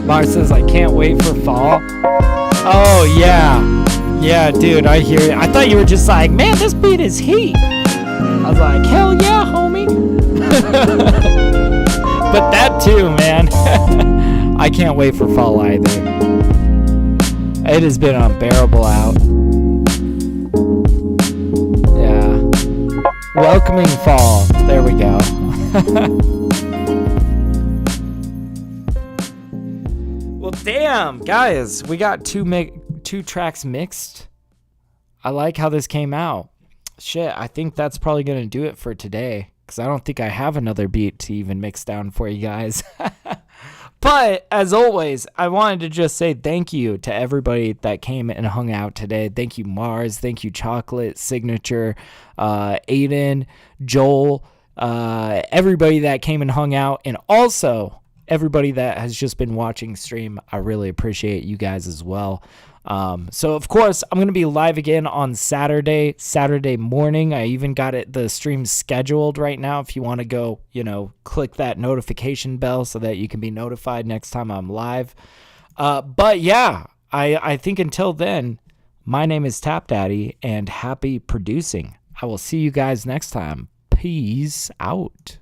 Mars says, I can't wait for fall. Oh, yeah. Yeah, dude, I hear you. I thought you were just like, man, this beat is heat. I was like, hell yeah, homie. But that too, man. I can't wait for fall either. It has been unbearable out. Yeah. Welcoming fall. There we go. Well, damn, guys, we got two tracks mixed. I like how this came out. Shit, I think that's probably going to do it for today, because I don't think I have another beat to even mix down for you guys. But, as always, I wanted to just say thank you to everybody that came and hung out today. Thank you, Mars. Thank you, Chocolate, Signature, Aiden, Joel, everybody that came and hung out, and also everybody that has just been watching stream. I really appreciate you guys as well. So of course I'm going to be live again on Saturday morning. I even got the stream scheduled right now. If you want to go, click that notification bell so that you can be notified next time I'm live. But yeah, I think until then, my name is TapDaddy and happy producing. I will see you guys next time. Peace out.